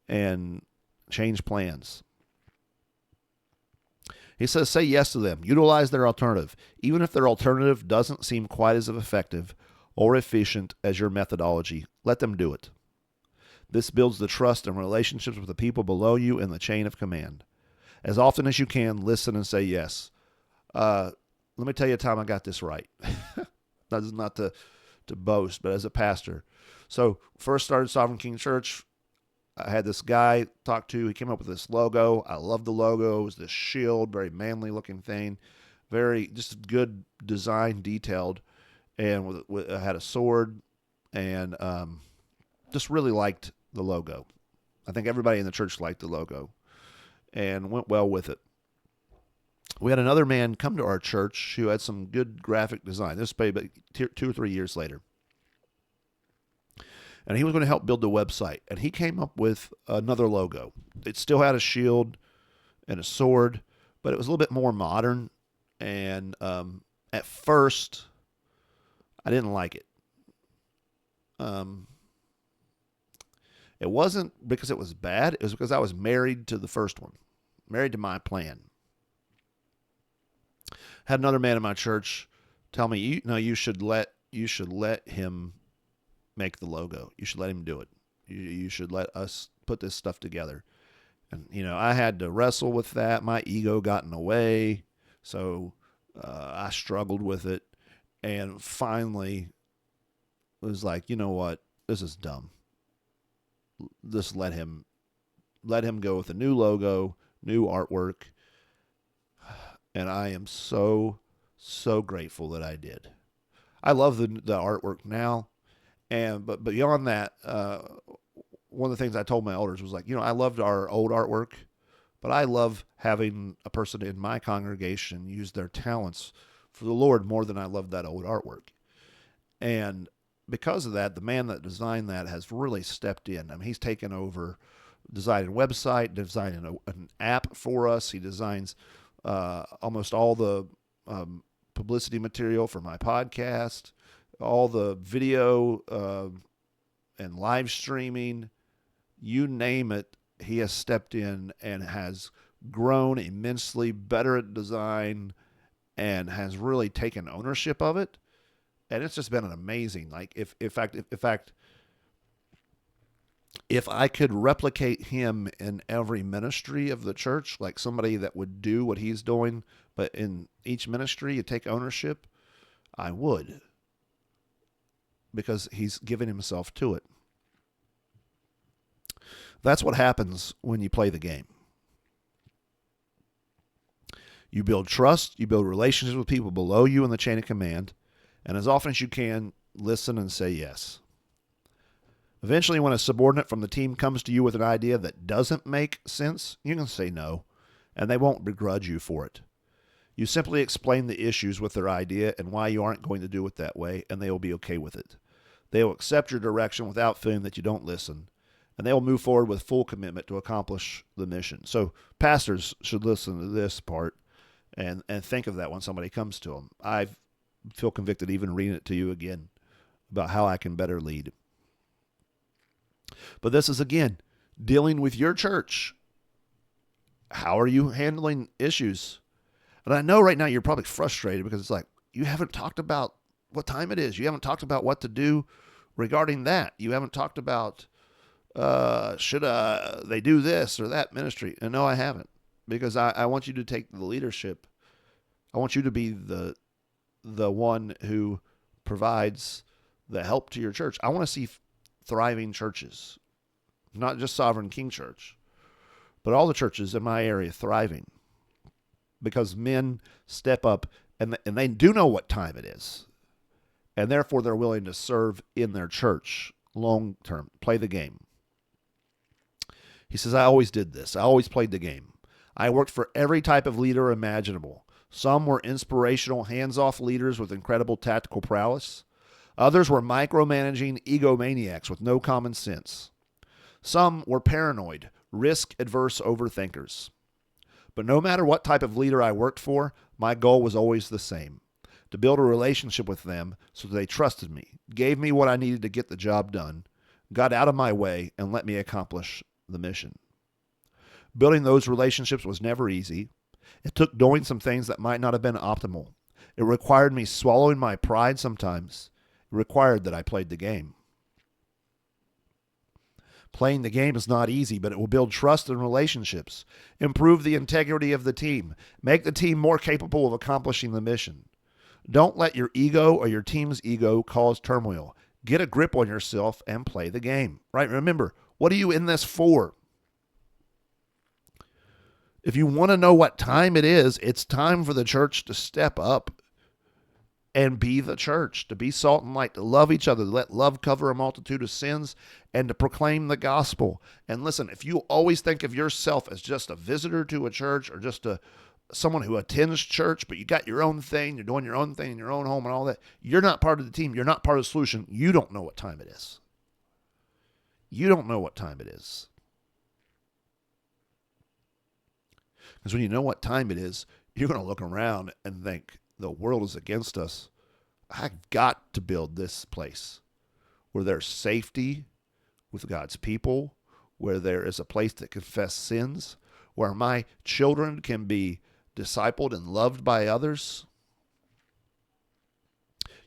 and change plans. He says, say yes to them. Utilize their alternative. Even if their alternative doesn't seem quite as effective or efficient as your methodology, let them do it. This builds the trust and relationships with the people below you in the chain of command. As often as you can, listen and say yes. Let me tell you a time I got this right. That is not to boast, but as a pastor. So first started Sovereign King Church. I had this guy talk to. He came up with this logo. I love the logo. It was this shield, very manly looking thing. Very just good design, detailed. And I had a sword, and just really liked the logo. I think everybody in the church liked the logo and went well with it. We had another man come to our church who had some good graphic design. This was probably 2 or 3 years later. And he was going to help build the website. And he came up with another logo. It still had a shield and a sword, but it was a little bit more modern. And at first, I didn't like it. It wasn't because it was bad. It was because I was married to the first one, married to my plan. Had another man in my church tell me, you should let him make the logo. You should let him do it. You should let us put this stuff together. And, I had to wrestle with that. My ego got in the way. So I struggled with it. And finally, was like, you know what? This is dumb. Just let him go with a new logo, new artwork. And I am so, so grateful that I did. I love the artwork now. But beyond that, one of the things I told my elders was like, I loved our old artwork, but I love having a person in my congregation use their talents for the Lord more than I loved that old artwork. And because of that, the man that designed that has really stepped in. I mean, he's taken over designing a website, designing an app for us. He designs almost all the publicity material for my podcast, all the video and live streaming, you name it. He has stepped in and has grown immensely, better at design, and has really taken ownership of it. And it's just been an amazing, like, in fact, if I could replicate him in every ministry of the church, like somebody that would do what he's doing, but in each ministry you take ownership, I would. Because he's given himself to it. That's what happens when you play the game. You build trust, you build relationships with people below you in the chain of command, and as often as you can, listen and say yes. Eventually, when a subordinate from the team comes to you with an idea that doesn't make sense, you can say no, and they won't begrudge you for it. You simply explain the issues with their idea and why you aren't going to do it that way, and they will be okay with it. They will accept your direction without feeling that you don't listen, and they will move forward with full commitment to accomplish the mission. So pastors should listen to this part and think of that when somebody comes to them. I feel convicted even reading it to you again about how I can better lead. But this is, again, dealing with your church. How are you handling issues? And I know right now you're probably frustrated because it's like, you haven't talked about what time it is. You haven't talked about what to do regarding that. You haven't talked about, should they do this or that ministry? And no, I haven't. Because I want you to take the leadership. I want you to be the one who provides the help to your church. I want to see thriving churches, not just Sovereign King Church, but all the churches in my area thriving, because men step up and they do know what time it is, and therefore they're willing to serve in their church long term, play the game. He says, I always did this. I always played the game. I worked for every type of leader imaginable. Some were inspirational, hands-off leaders with incredible tactical prowess. Others were micromanaging egomaniacs with no common sense. Some were paranoid, risk-adverse overthinkers. But no matter what type of leader I worked for, my goal was always the same: to build a relationship with them so that they trusted me, gave me what I needed to get the job done, got out of my way, and let me accomplish the mission. Building those relationships was never easy. It took doing some things that might not have been optimal. It required me swallowing my pride sometimes. It required that I played the game. Playing the game is not easy, but it will build trust and relationships, improve the integrity of the team, make the team more capable of accomplishing the mission. Don't let your ego or your team's ego cause turmoil. Get a grip on yourself and play the game. Right? Remember, what are you in this for? If you want to know what time it is, it's time for the church to step up and be the church, to be salt and light, to love each other, to let love cover a multitude of sins, and to proclaim the gospel. And listen, if you always think of yourself as just a visitor to a church or just someone who attends church, but you got your own thing, you're doing your own thing in your own home and all that, you're not part of the team. You're not part of the solution. You don't know what time it is. You don't know what time it is. Because when you know what time it is, you're going to look around and think, the world is against us. I've got to build this place where there's safety with God's people, where there is a place to confess sins, where my children can be discipled and loved by others.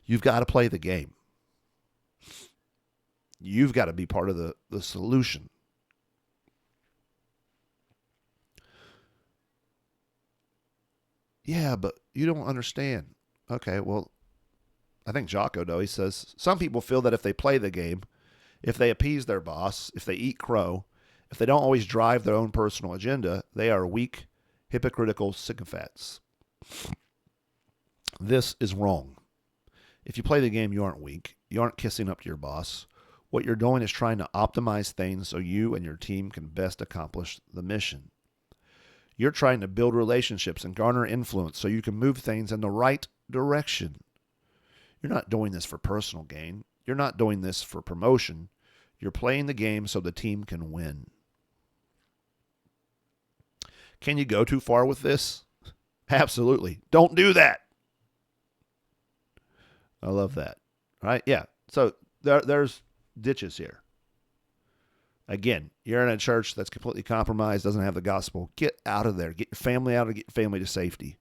You've got to play the game. You've got to be part of the solution. Yeah, but you don't understand. Okay, well, I think Jaco, though, he says, some people feel that if they play the game, if they appease their boss, if they eat crow, if they don't always drive their own personal agenda, they are weak, hypocritical sycophants. This is wrong. If you play the game, you aren't weak. You aren't kissing up to your boss. What you're doing is trying to optimize things so you and your team can best accomplish the mission. You're trying to build relationships and garner influence so you can move things in the right direction. You're not doing this for personal gain. You're not doing this for promotion. You're playing the game so the team can win. Can you go too far with this? Absolutely. Don't do that. I love that. All right? Yeah. So there's ditches here. Again, you're in a church that's completely compromised, doesn't have the gospel. Get out of there. Get your family out, or get your family to safety.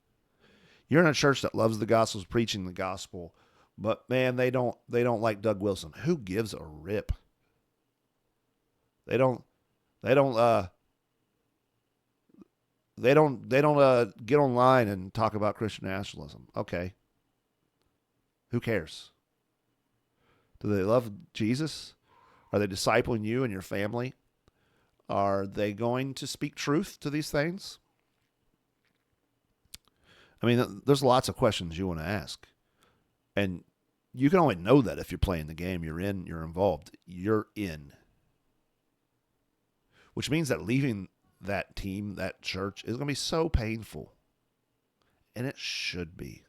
You're in a church that loves the gospel, is preaching the gospel, but man, they don't like Doug Wilson. Who gives a rip? They don't get online and talk about Christian nationalism. Okay. Who cares? Do they love Jesus? Are they discipling you and your family? Are they going to speak truth to these things? I mean, there's lots of questions you want to ask. And you can only know that if you're playing the game. You're in, you're involved. You're in. Which means that leaving that team, that church, is going to be so painful. And it should be.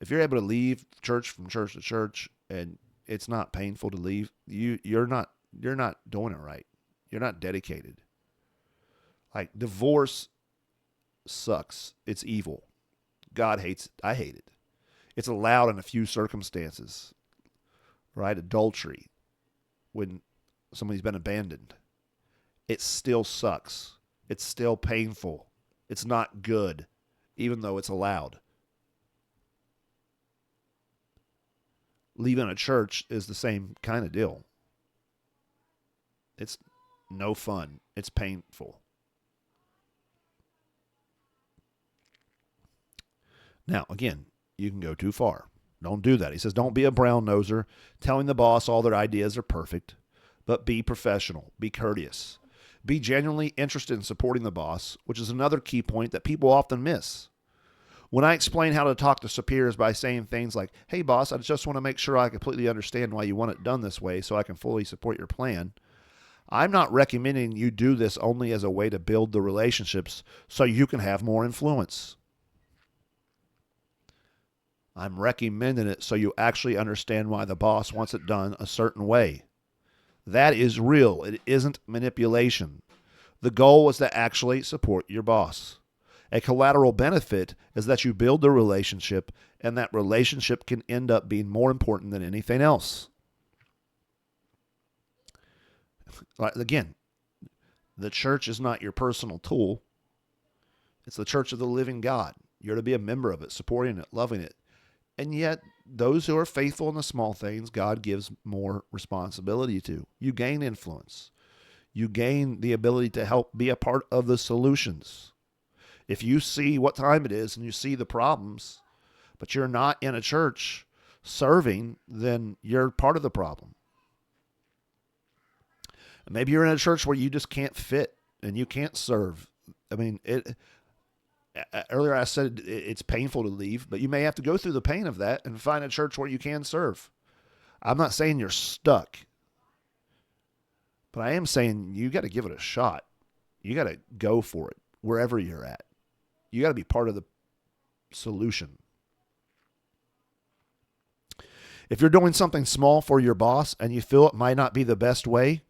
If you're able to leave church from church to church and it's not painful to leave, you're not doing it right. You're not dedicated. Like, divorce sucks. It's evil. God hates it. I hate it. It's allowed in a few circumstances, right? Adultery, when somebody's been abandoned. It still sucks. It's still painful. It's not good, even though it's allowed. Leaving a church is the same kind of deal. It's no fun. It's painful. Now, again, you can go too far. Don't do that. He says, don't be a brown noser, telling the boss all their ideas are perfect, but be professional, be courteous, be genuinely interested in supporting the boss, which is another key point that people often miss. When I explain how to talk to superiors by saying things like, hey, boss, I just want to make sure I completely understand why you want it done this way so I can fully support your plan, I'm not recommending you do this only as a way to build the relationships so you can have more influence. I'm recommending it so you actually understand why the boss wants it done a certain way. That is real. It isn't manipulation. The goal is to actually support your boss. A collateral benefit is that you build the relationship, and that relationship can end up being more important than anything else. Again, the church is not your personal tool. It's the church of the living God. You're to be a member of it, supporting it, loving it. And yet, those who are faithful in the small things, God gives more responsibility to. You gain influence. You gain the ability to help be a part of the solutions. If you see what time it is and you see the problems, but you're not in a church serving, then you're part of the problem. Maybe you're in a church where you just can't fit and you can't serve. I mean, earlier I said it's painful to leave, but you may have to go through the pain of that and find a church where you can serve. I'm not saying you're stuck, but I am saying you got to give it a shot. You got to go for it wherever you're at. You got to be part of the solution. If you're doing something small for your boss and you feel it might not be the best way,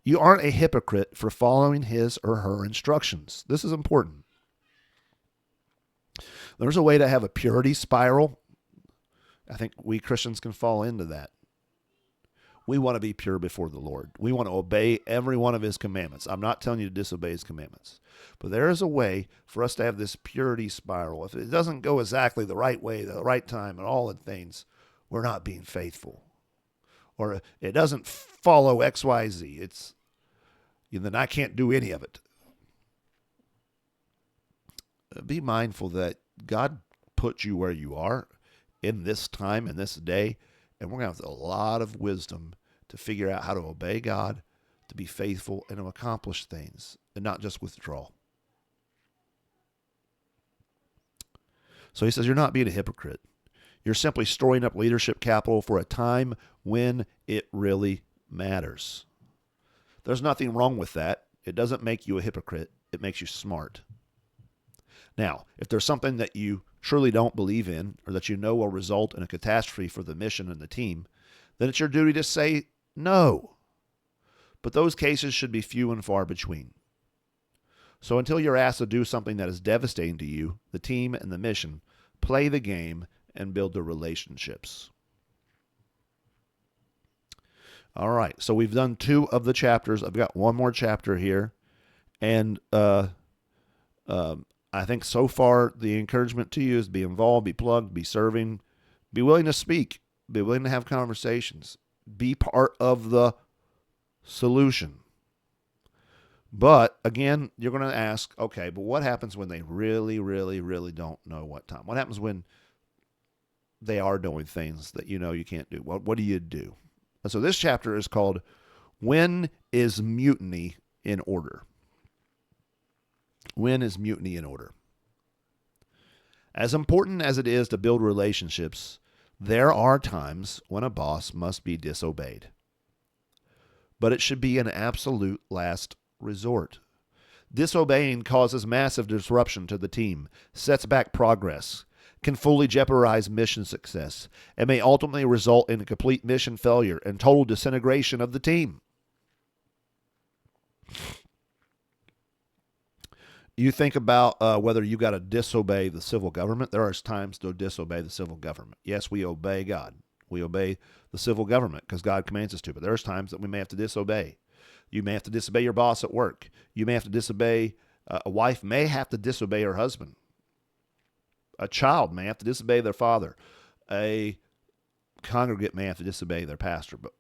you aren't a hypocrite for following his or her instructions. This is important. There's a way to have a purity spiral. I think we Christians can fall into that. We want to be pure before the Lord. We want to obey every one of his commandments. I'm not telling you to disobey his commandments. But there is a way for us to have this purity spiral. If it doesn't go exactly the right way, the right time, and all the things, we're not being faithful. Or it doesn't follow X, Y, Z. Then I can't do any of it. Be mindful that God put you where you are in this time, in this day, and we're going to have a lot of wisdom to figure out how to obey God, to be faithful, and to accomplish things, and not just withdraw. So he says, you're not being a hypocrite. You're simply storing up leadership capital for a time when it really matters. There's nothing wrong with that. It doesn't make you a hypocrite. It makes you smart. Now, if there's something that you truly don't believe in, or that you know will result in a catastrophe for the mission and the team, then it's your duty to say no. But those cases should be few and far between. So until you're asked to do something that is devastating to you, the team, and the mission, play the game and build the relationships. All right, so we've done 2 of the chapters. I've got one more chapter here. And I think so far the encouragement to you is be involved, be plugged, be serving, be willing to speak, be willing to have conversations, be part of the solution. But again, you're going to ask, okay, but what happens when they really, really, really don't know what time? What happens when they are doing things that you know you can't do? What do you do? And so this chapter is called, When is Mutiny in Order? When is mutiny in order? As important as it is to build relationships, there are times when a boss must be disobeyed. But it should be an absolute last resort. Disobeying causes massive disruption to the team, sets back progress, can fully jeopardize mission success, and may ultimately result in a complete mission failure and total disintegration of the team. You think about whether you got to disobey the civil government. There are times to disobey the civil government. Yes, we obey God. We obey the civil government because God commands us to. But there's times that we may have to disobey. You may have to disobey your boss at work. You may have to disobey, a wife may have to disobey her husband. A child may have to disobey their father. A congregant may have to disobey their pastor. But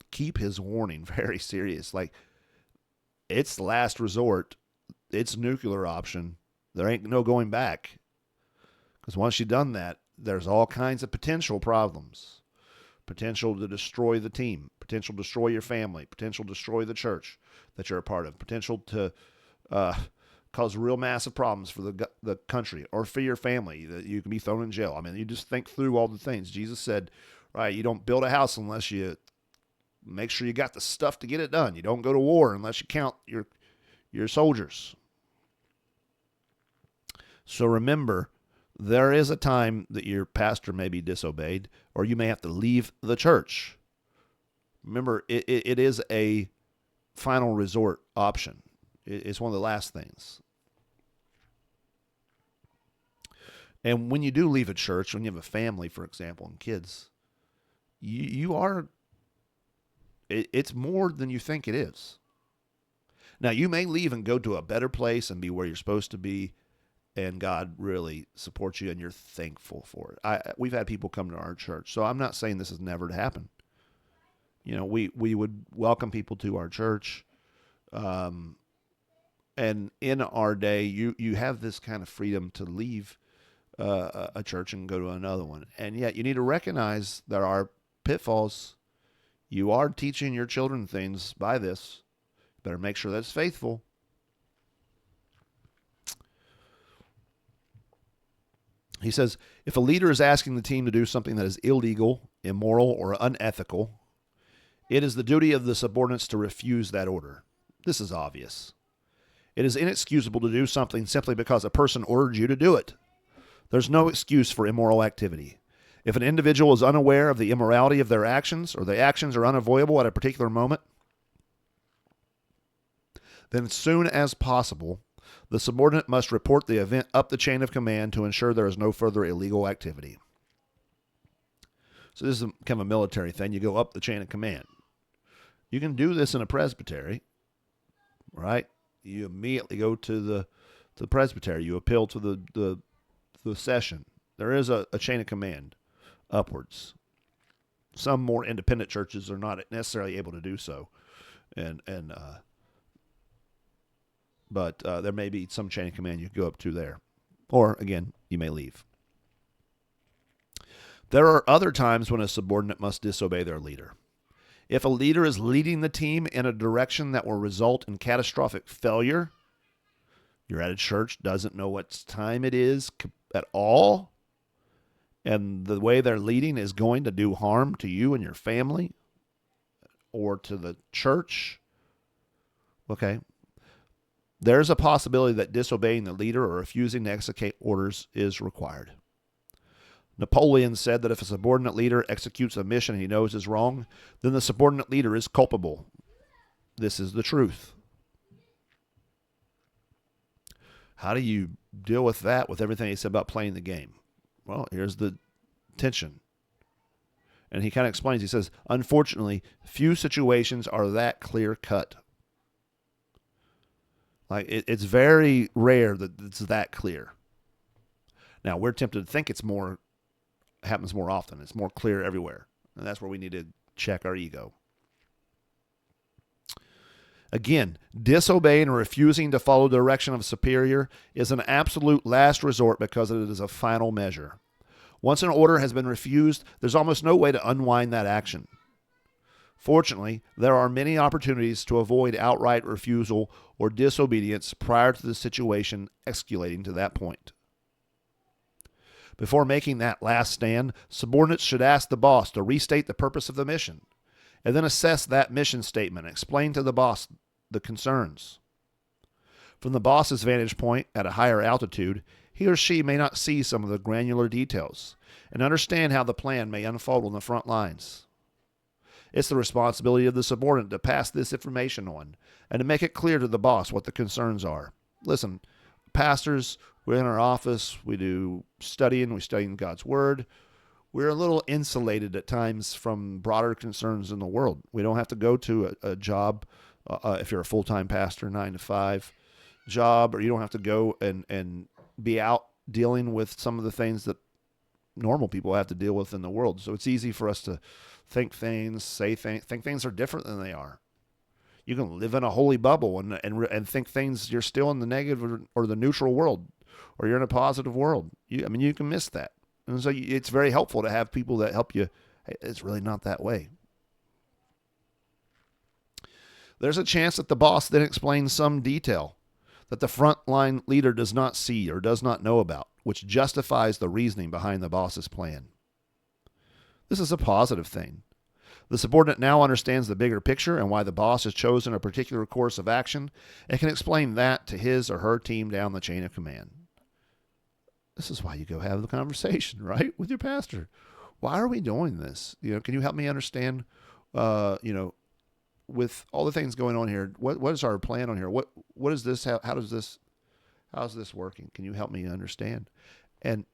keep his warning very serious. Like, it's last resort. It's nuclear option. There ain't no going back. Because once you've done that, there's all kinds of potential problems. Potential to destroy the team. Potential to destroy your family. Potential to destroy the church that you're a part of. Potential to cause real massive problems for the country or for your family. That you can be thrown in jail. I mean, you just think through all the things. Jesus said, right, you don't build a house unless you make sure you got the stuff to get it done. You don't go to war unless you count your soldiers. So remember, there is a time that your pastor may be disobeyed, or you may have to leave the church. Remember, it is a final resort option. It's one of the last things. And when you do leave a church, when you have a family, for example, and kids, it's more than you think it is. Now, you may leave and go to a better place and be where you're supposed to be, and God really supports you, and you're thankful for it. We've had people come to our church, so I'm not saying this has never happened. You know, we would welcome people to our church, and in our day, you have this kind of freedom to leave a church and go to another one, and yet you need to recognize there are pitfalls. You are teaching your children things by this. Better make sure that's faithful. He says, if a leader is asking the team to do something that is illegal, immoral, or unethical, it is the duty of the subordinates to refuse that order. This is obvious. It is inexcusable to do something simply because a person ordered you to do it. There's no excuse for immoral activity. If an individual is unaware of the immorality of their actions, or the actions are unavoidable at a particular moment, then as soon as possible, the subordinate must report the event up the chain of command to ensure there is no further illegal activity. So this is kind of a military thing. You go up the chain of command. You can do this in a presbytery, right? You immediately go to the presbytery. You appeal to the session. There is a chain of command upwards. Some more independent churches are not necessarily able to do so, but there may be some chain of command you can go up to there. Or, again, you may leave. There are other times when a subordinate must disobey their leader. If a leader is leading the team in a direction that will result in catastrophic failure, you're at a church, doesn't know what time it is at all, and the way they're leading is going to do harm to you and your family or to the church, okay, there's a possibility that disobeying the leader or refusing to execute orders is required. Napoleon said that if a subordinate leader executes a mission he knows is wrong, then the subordinate leader is culpable. This is the truth. How do you deal with that, with everything he said about playing the game? Well, here's the tension. And he kind of explains, he says, unfortunately, few situations are that clear-cut. Like, it's very rare that it's that clear. Now, we're tempted to think happens more often. It's more clear everywhere. And that's where we need to check our ego. Again, disobeying or refusing to follow the direction of a superior is an absolute last resort because it is a final measure. Once an order has been refused, there's almost no way to unwind that action. Fortunately, there are many opportunities to avoid outright refusal or disobedience prior to the situation escalating to that point. Before making that last stand, subordinates should ask the boss to restate the purpose of the mission, and then assess that mission statement and explain to the boss the concerns. From the boss's vantage point at a higher altitude, he or she may not see some of the granular details and understand how the plan may unfold on the front lines. It's the responsibility of the subordinate to pass this information on and to make it clear to the boss what the concerns are. Listen, pastors, we're in our office, we do studying, we study God's Word. We're a little insulated at times from broader concerns in the world. We don't have to go to a job, if you're a full-time pastor, 9 to 5 job, or you don't have to go and be out dealing with some of the things that normal people have to deal with in the world. So it's easy for us to think things, think things are different than they are. You can live in a holy bubble and think things, you're still in the negative or the neutral world, or you're in a positive world. You can miss that. And so it's very helpful to have people that help you. Hey, it's really not that way. There's a chance that the boss then explains some detail that the frontline leader does not see or does not know about, which justifies the reasoning behind the boss's plan. This is a positive thing. The subordinate now understands the bigger picture and why the boss has chosen a particular course of action and can explain that to his or her team down the chain of command. This is why you go have the conversation, right, with your pastor. Why are we doing this? Can you help me understand, with all the things going on here, what is our plan on here? What is this? How's this working? Can you help me understand? And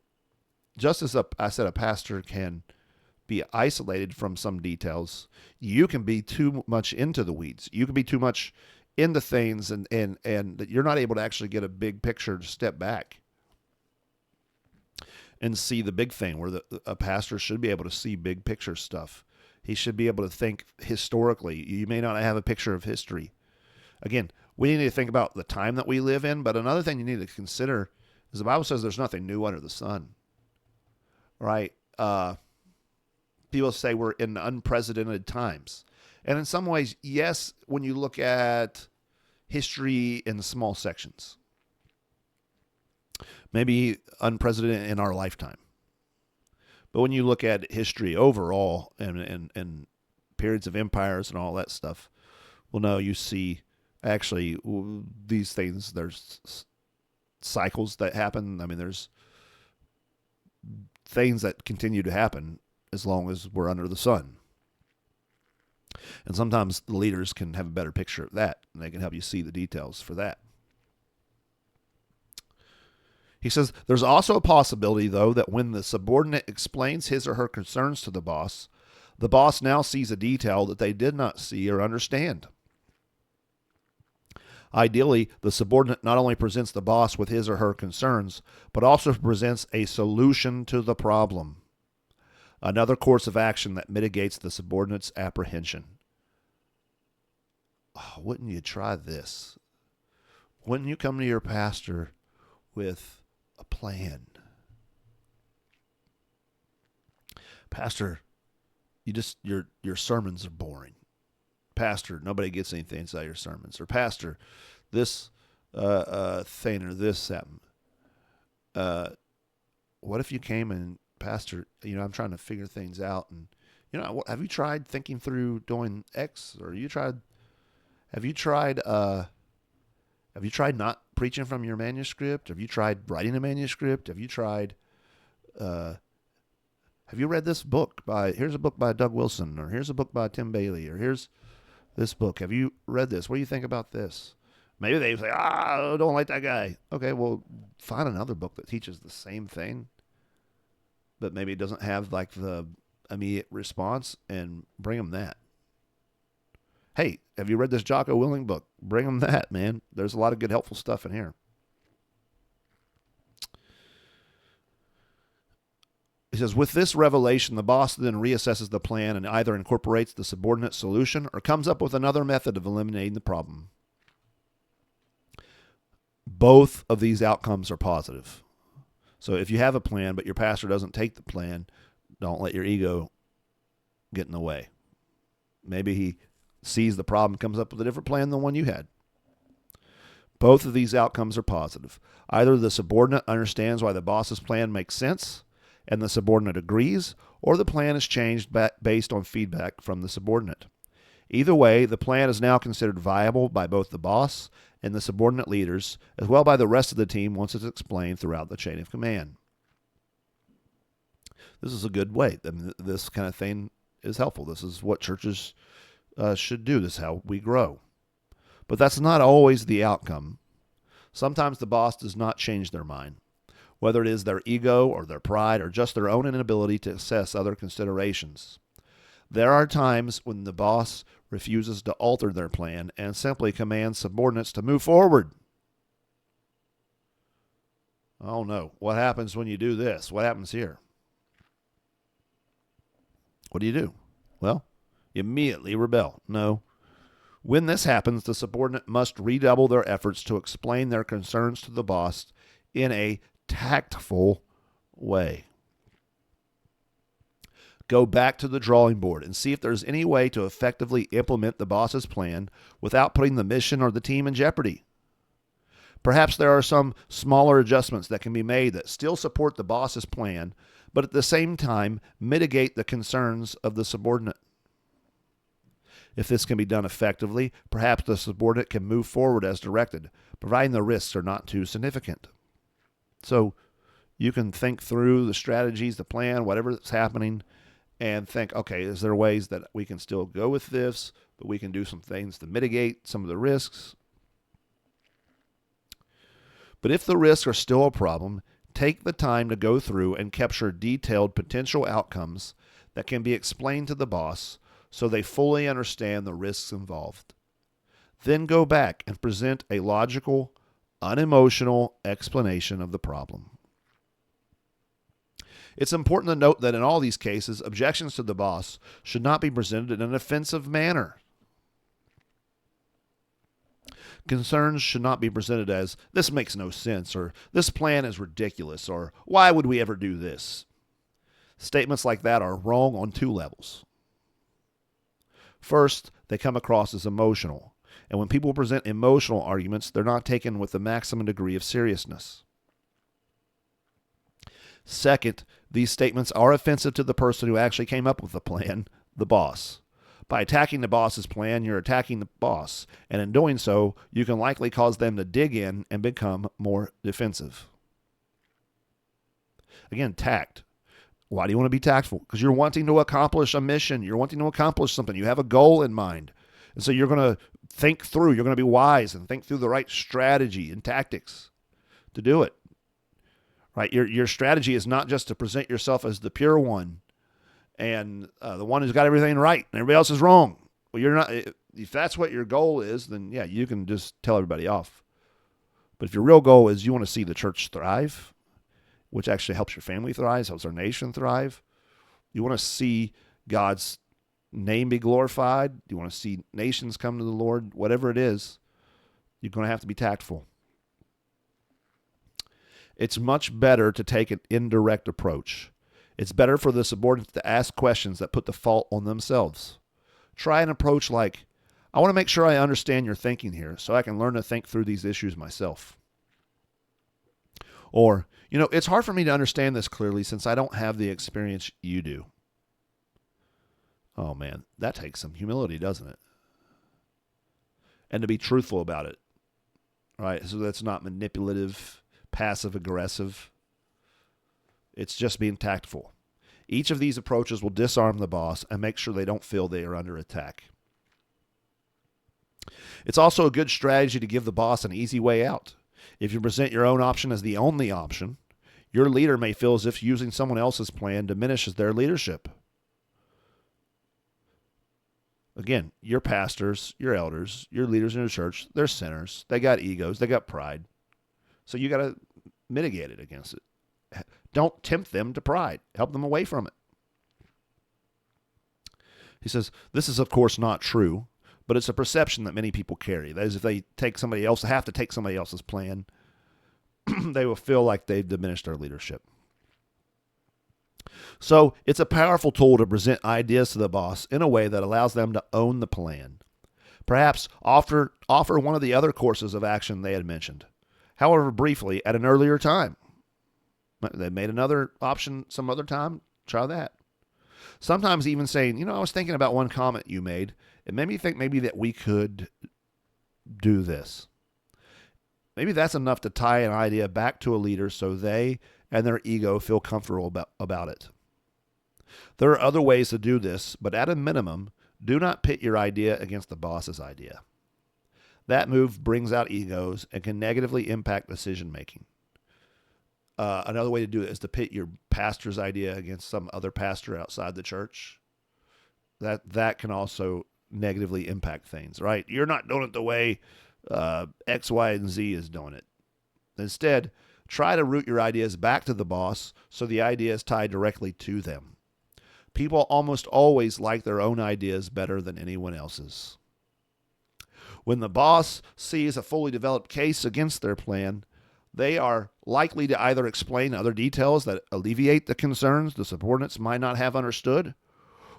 just as I said, a pastor can be isolated from some details, you can be too much into the weeds. You can be too much into things and that you're not able to actually get a big picture to step back and see the big thing, where a pastor should be able to see big picture stuff. He should be able to think historically. You may not have a picture of history. Again, we need to think about the time that we live in, but another thing you need to consider is the Bible says there's nothing new under the sun, right? People say we're in unprecedented times. And in some ways, yes, when you look at history in small sections, maybe unprecedented in our lifetime. But when you look at history overall and periods of empires and all that stuff, well, no, you see actually these things, there's cycles that happen. There's things that continue to happen as long as we're under the sun. And sometimes the leaders can have a better picture of that, and they can help you see the details for that. He says, there's also a possibility, though, that when the subordinate explains his or her concerns to the boss now sees a detail that they did not see or understand. Ideally, the subordinate not only presents the boss with his or her concerns, but also presents a solution to the problem. Another course of action that mitigates the subordinate's apprehension. Oh, wouldn't you try this? Wouldn't you come to your pastor with a plan? Pastor, your sermons are boring. Pastor, nobody gets anything out of your sermons. Or Pastor, this thing or this happened. What if you came and, Pastor, I'm trying to figure things out, and have you tried thinking through doing X, or have you tried not preaching from your manuscript? Have you tried writing a manuscript? Have you read this book here's a book by Doug Wilson, or here's a book by Tim Bailey, or here's this book. Have you read this? What do you think about this? Maybe they say, I don't like that guy. Okay, well, find another book that teaches the same thing, but maybe it doesn't have like the immediate response, and bring them that. Hey, have you read this Jaco Willink book? Bring them that, man. There's a lot of good, helpful stuff in here. He says, with this revelation, the boss then reassesses the plan and either incorporates the subordinate solution or comes up with another method of eliminating the problem. Both of these outcomes are positive. So if you have a plan, but your pastor doesn't take the plan, don't let your ego get in the way. Maybe he sees the problem, comes up with a different plan than the one you had. Both of these outcomes are positive. Either the subordinate understands why the boss's plan makes sense, and the subordinate agrees, or the plan is changed based on feedback from the subordinate. Either way, the plan is now considered viable by both the boss and the subordinate leaders, as well by the rest of the team once it's explained throughout the chain of command. This is a good way. I mean, this kind of thing is helpful. This is what churches should do. This is how we grow. But that's not always the outcome. Sometimes the boss does not change their mind, whether it is their ego or their pride or just their own inability to assess other considerations. There are times when the boss refuses to alter their plan and simply commands subordinates to move forward. Oh no, what happens when you do this? What happens here? What do? Well, you immediately rebel. No. When this happens, the subordinate must redouble their efforts to explain their concerns to the boss in a tactful way. Go back to the drawing board and see if there's any way to effectively implement the boss's plan without putting the mission or the team in jeopardy. Perhaps there are some smaller adjustments that can be made that still support the boss's plan, but at the same time mitigate the concerns of the subordinate. If this can be done effectively, perhaps the subordinate can move forward as directed, providing the risks are not too significant. So you can think through the strategies, the plan, whatever is happening, and think, okay, is there ways that we can still go with this, but we can do some things to mitigate some of the risks? But if the risks are still a problem, take the time to go through and capture detailed potential outcomes that can be explained to the boss so they fully understand the risks involved. Then go back and present a logical, unemotional explanation of the problem. It's important to note that in all these cases, objections to the boss should not be presented in an offensive manner. Concerns should not be presented as, this makes no sense, or this plan is ridiculous, or why would we ever do this? Statements like that are wrong on two levels. First, they come across as emotional, and when people present emotional arguments, they're not taken with the maximum degree of seriousness. Second, these statements are offensive to the person who actually came up with the plan, the boss. By attacking the boss's plan, you're attacking the boss, and in doing so, you can likely cause them to dig in and become more defensive. Again, tact. Why do you want to be tactful? Because you're wanting to accomplish a mission. You're wanting to accomplish something. You have a goal in mind. And so you're going to think through. You're going to be wise and think through the right strategy and tactics to do it. Right? Your strategy is not just to present yourself as the pure one and the one who's got everything right and everybody else is wrong. Well, you're not. If that's what your goal is, then yeah, you can just tell everybody off. But if your real goal is you want to see the church thrive, which actually helps your family thrive, helps our nation thrive, you want to see God's name be glorified, you want to see nations come to the Lord, whatever it is, you're going to have to be tactful. It's much better to take an indirect approach. It's better for the subordinates to ask questions that put the fault on themselves. Try an approach like, I want to make sure I understand your thinking here so I can learn to think through these issues myself. Or, it's hard for me to understand this clearly since I don't have the experience you do. Oh man, that takes some humility, doesn't it? And to be truthful about it, right? So that's not manipulative, passive aggressive. It's just being tactful. Each of these approaches will disarm the boss and make sure they don't feel they are under attack. It's also a good strategy to give the boss an easy way out. If you present your own option as the only option, your leader may feel as if using someone else's plan diminishes their leadership. Again, your pastors, your elders, your leaders in your church, they're sinners. They got egos. They got pride. So you got to mitigate it against it. Don't tempt them to pride. Help them away from it. He says, this is, of course, not true, but it's a perception that many people carry. That is, if they have to take somebody else's plan, they will feel like they've diminished their leadership. So it's a powerful tool to present ideas to the boss in a way that allows them to own the plan. Perhaps offer one of the other courses of action they had mentioned, however briefly, at an earlier time. They made another option some other time. Try that. Sometimes even saying, I was thinking about one comment you made. It made me think maybe that we could do this. Maybe that's enough to tie an idea back to a leader so they and their ego feel comfortable about it. There are other ways to do this, but at a minimum, do not pit your idea against the boss's idea. That move brings out egos and can negatively impact decision-making. Another way to do it is to pit your pastor's idea against some other pastor outside the church. That can also negatively impact things, right? You're not doing it the way X, Y, and Z is doing it. Instead, try to root your ideas back to the boss so the idea is tied directly to them. People almost always like their own ideas better than anyone else's. When the boss sees a fully developed case against their plan, they are likely to either explain other details that alleviate the concerns the subordinates might not have understood,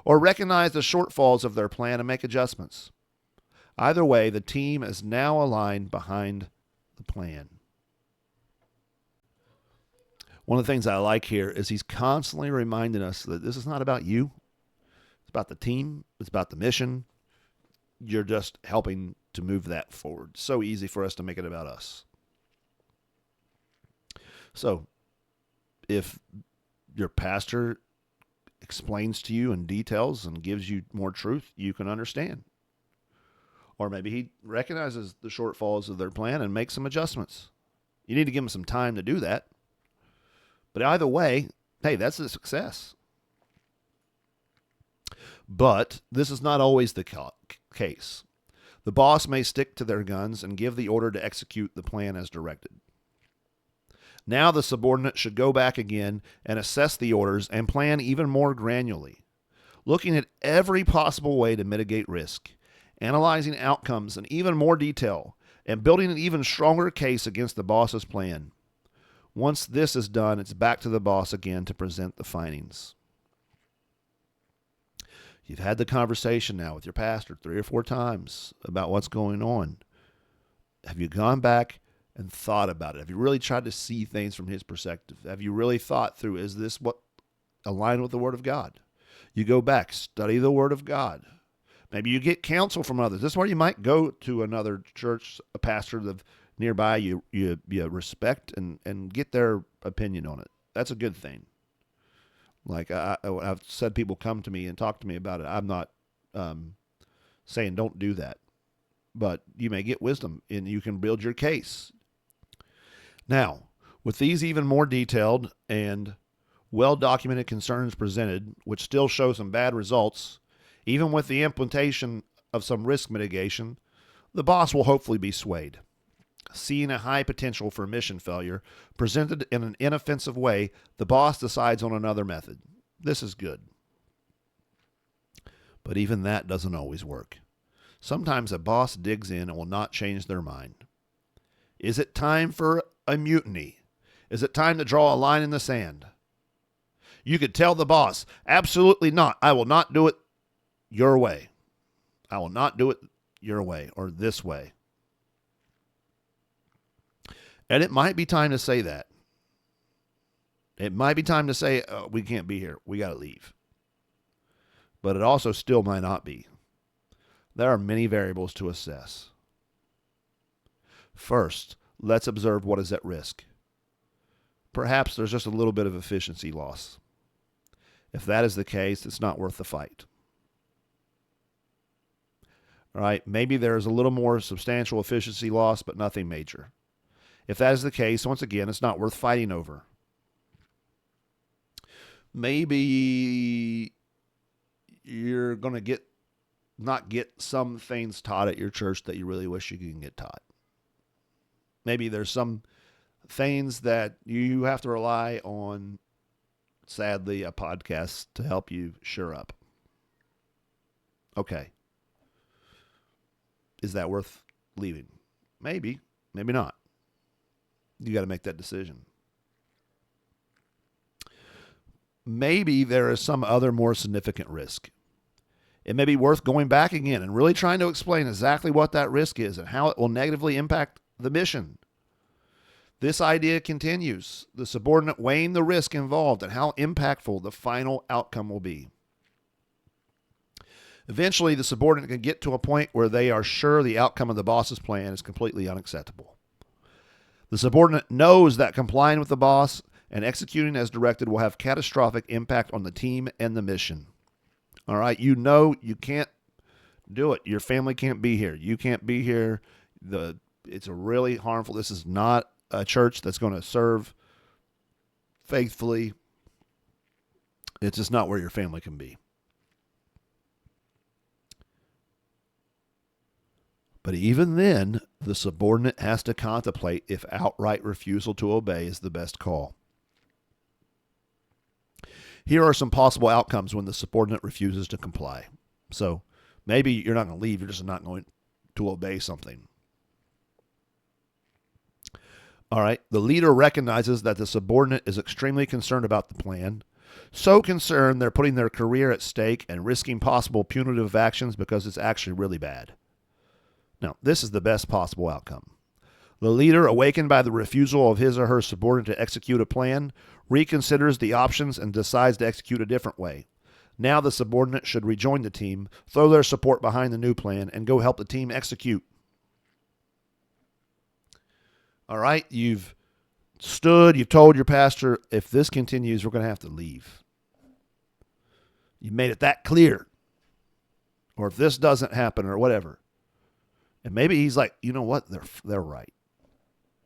or recognize the shortfalls of their plan and make adjustments. Either way, the team is now aligned behind the plan. One of the things I like here is he's constantly reminding us that this is not about you. It's about the team. It's about the mission. You're just helping to move that forward. So easy for us to make it about us. So, if your pastor explains to you in details and gives you more truth, you can understand. Or maybe he recognizes the shortfalls of their plan and makes some adjustments. You need to give him some time to do that. But either way, hey, that's a success. But this is not always the case. The boss may stick to their guns and give the order to execute the plan as directed. Now the subordinate should go back again and assess the orders and plan even more granularly, looking at every possible way to mitigate risk, analyzing outcomes in even more detail, and building an even stronger case against the boss's plan. Once this is done, it's back to the boss again to present the findings. You've had the conversation now with your pastor 3 or 4 times about what's going on. Have you gone back and thought about it? Have you really tried to see things from his perspective? Have you really thought through, is this what aligned with the Word of God? You go back, study the Word of God. Maybe you get counsel from others. This is where you might go to another church, a pastor that nearby you respect and get their opinion on it. That's a good thing. Like I've said, people come to me and talk to me about it. I'm not saying don't do that, but you may get wisdom and you can build your case. Now, with these even more detailed and well-documented concerns presented, which still show some bad results, even with the implementation of some risk mitigation, the boss will hopefully be swayed. Seeing a high potential for mission failure presented in an inoffensive way, the boss decides on another method. This is good. But even that doesn't always work. Sometimes a boss digs in and will not change their mind. Is it time for a mutiny? Is it time to draw a line in the sand? You could tell the boss, absolutely not. I will not do it your way. I will not do it your way or this way. And it might be time to say that. It might be time to say, oh, we can't be here. We got to leave. But it also still might not be. There are many variables to assess. First, let's observe what is at risk. Perhaps there's just a little bit of efficiency loss. If that is the case, it's not worth the fight. All right, maybe there's a little more substantial efficiency loss, but nothing major. If that is the case, once again, it's not worth fighting over. Maybe you're going to not get some things taught at your church that you really wish you can get taught. Maybe there's some things that you have to rely on, sadly, a podcast to help you shore up. Okay. Is that worth leaving? Maybe, maybe not. You got to make that decision. Maybe there is some other more significant risk. It may be worth going back again and really trying to explain exactly what that risk is and how it will negatively impact the mission. This idea continues, the subordinate weighing the risk involved and how impactful the final outcome will be. Eventually, the subordinate can get to a point where they are sure the outcome of the boss's plan is completely unacceptable. The subordinate knows that complying with the boss and executing as directed will have catastrophic impact on the team and the mission. All right, you know you can't do it. Your family can't be here. You can't be here. It's a really harmful. This is not a church that's going to serve faithfully. It's just not where your family can be. But even then, the subordinate has to contemplate if outright refusal to obey is the best call. Here are some possible outcomes when the subordinate refuses to comply. So maybe you're not going to leave, you're just not going to obey something. All right, the leader recognizes that the subordinate is extremely concerned about the plan, so concerned they're putting their career at stake and risking possible punitive actions because it's actually really bad. Now, this is the best possible outcome. The leader, awakened by the refusal of his or her subordinate to execute a plan, reconsiders the options and decides to execute a different way. Now the subordinate should rejoin the team, throw their support behind the new plan, and go help the team execute. All right, you've told your pastor, if this continues, we're going to have to leave. You made it that clear. Or if this doesn't happen or whatever. And maybe he's like, you know what, they're right.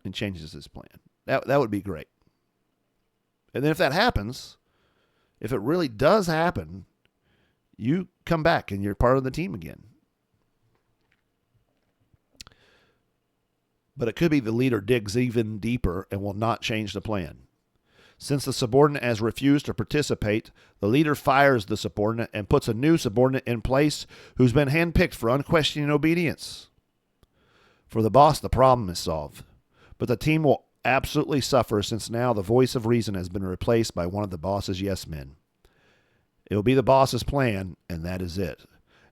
And changes his plan. That would be great. And then if that happens, if it really does happen, you come back and you're part of the team again. But it could be the leader digs even deeper and will not change the plan. Since the subordinate has refused to participate, the leader fires the subordinate and puts a new subordinate in place who's been handpicked for unquestioning obedience. For the boss, the problem is solved. But the team will absolutely suffer since now the voice of reason has been replaced by one of the boss's yes men. It will be the boss's plan, and that is it.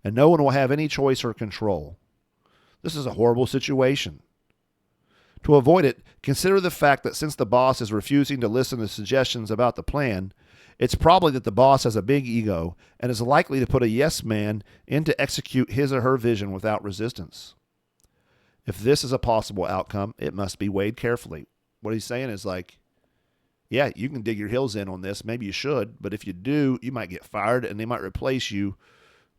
And no one will have any choice or control. This is a horrible situation. To avoid it, consider the fact that since the boss is refusing to listen to suggestions about the plan, it's probably that the boss has a big ego and is likely to put a yes man in to execute his or her vision without resistance. If this is a possible outcome, it must be weighed carefully. What he's saying is like, yeah, you can dig your heels in on this. Maybe you should, but if you do, you might get fired and they might replace you,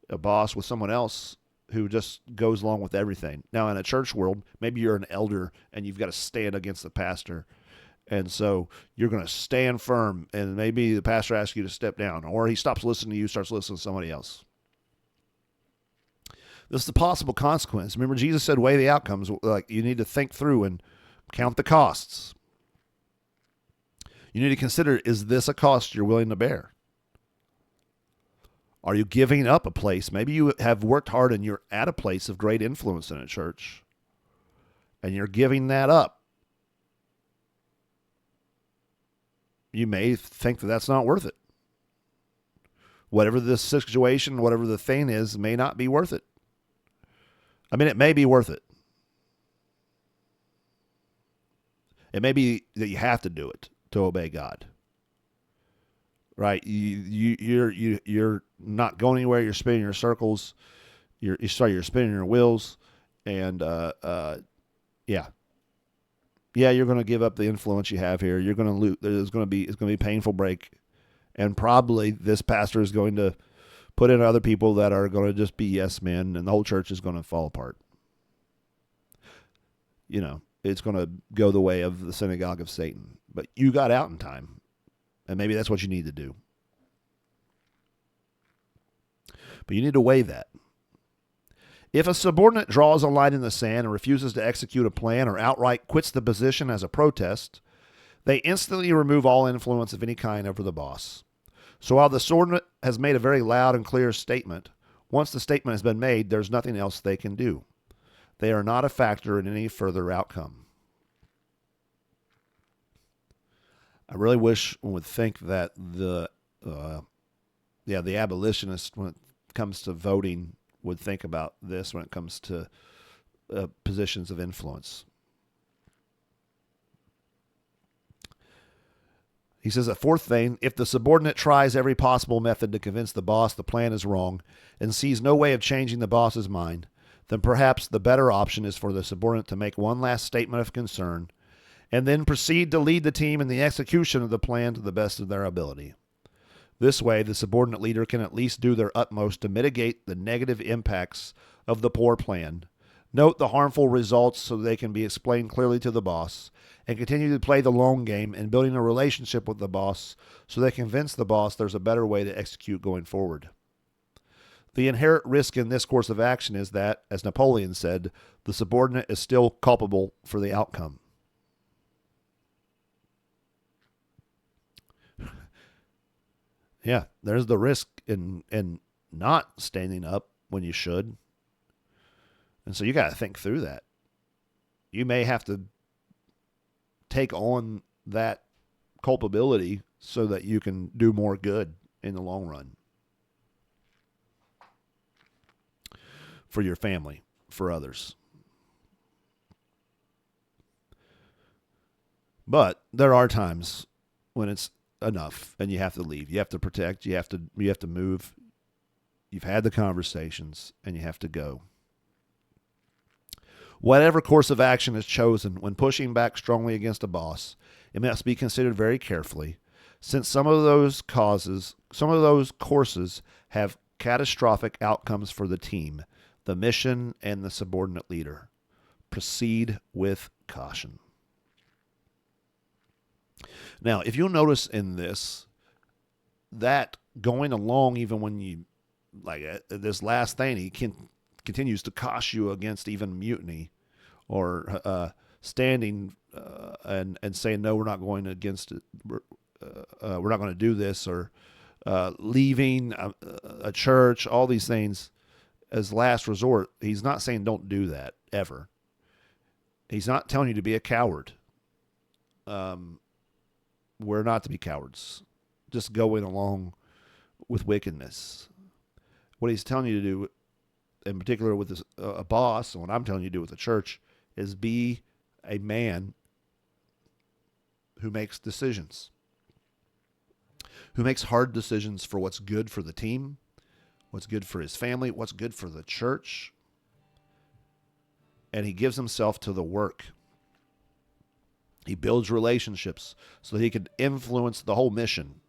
a boss, with someone else who just goes along with everything. Now, in a church world, maybe you're an elder and you've got to stand against the pastor. And so you're going to stand firm, and maybe the pastor asks you to step down, or he stops listening to you, starts listening to somebody else. This is the possible consequence. Remember, Jesus said, weigh the outcomes. Like, you need to think through and count the costs. You need to consider, is this a cost you're willing to bear? Are you giving up a place? Maybe you have worked hard and you're at a place of great influence in a church, and you're giving that up. You may think that that's not worth it. whatever the situation, whatever the thing is, may not be worth it. I mean, it may be worth it. It may be that you have to do it to obey God. Right? You're not going anywhere. You're spinning your circles. You're spinning your wheels, and yeah, you're going to give up the influence you have here. You're going to lose. It's going to be a painful break, and probably this pastor is going to put in other people that are going to just be yes men, and the whole church is going to fall apart. It's going to go the way of the synagogue of Satan. But you got out in time. And maybe that's what you need to do. But you need to weigh that. If a subordinate draws a line in the sand and refuses to execute a plan or outright quits the position as a protest, they instantly remove all influence of any kind over the boss. So while the subordinate has made a very loud and clear statement, once the statement has been made, there's nothing else they can do. They are not a factor in any further outcome. I really wish one would think that the abolitionists, when it comes to voting, would think about this when it comes to positions of influence. He says a fourth thing, if the subordinate tries every possible method to convince the boss the plan is wrong and sees no way of changing the boss's mind, then perhaps the better option is for the subordinate to make one last statement of concern and then proceed to lead the team in the execution of the plan to the best of their ability. This way, the subordinate leader can at least do their utmost to mitigate the negative impacts of the poor plan, note the harmful results so they can be explained clearly to the boss, and continue to play the long game in building a relationship with the boss so they convince the boss there's a better way to execute going forward. The inherent risk in this course of action is that, as Napoleon said, the subordinate is still culpable for the outcome. Yeah, there's the risk in not standing up when you should. And so you got to think through that. You may have to take on that culpability so that you can do more good in the long run. For your family, for others. But there are times when it's enough and you have to leave. You have to protect, you have to move. You've had the conversations and you have to go. Whatever course of action is chosen when pushing back strongly against a boss, it must be considered very carefully, since some of those courses have catastrophic outcomes for the team, the mission, and the subordinate leader. Proceed with caution. Now, if you'll notice in this, that going along, even when you, like this last thing, he continues to caution you against even mutiny or standing and saying, no, we're not going against it. We're not going to do this, or leaving a church, all these things as last resort. He's not saying don't do that ever. He's not telling you to be a coward. We're not to be cowards, just going along with wickedness. What he's telling you to do, in particular with this, a boss, and what I'm telling you to do with the church, is be a man who makes decisions, who makes hard decisions for what's good for the team, what's good for his family, what's good for the church, and he gives himself to the work. He builds relationships so that he can influence the whole mission.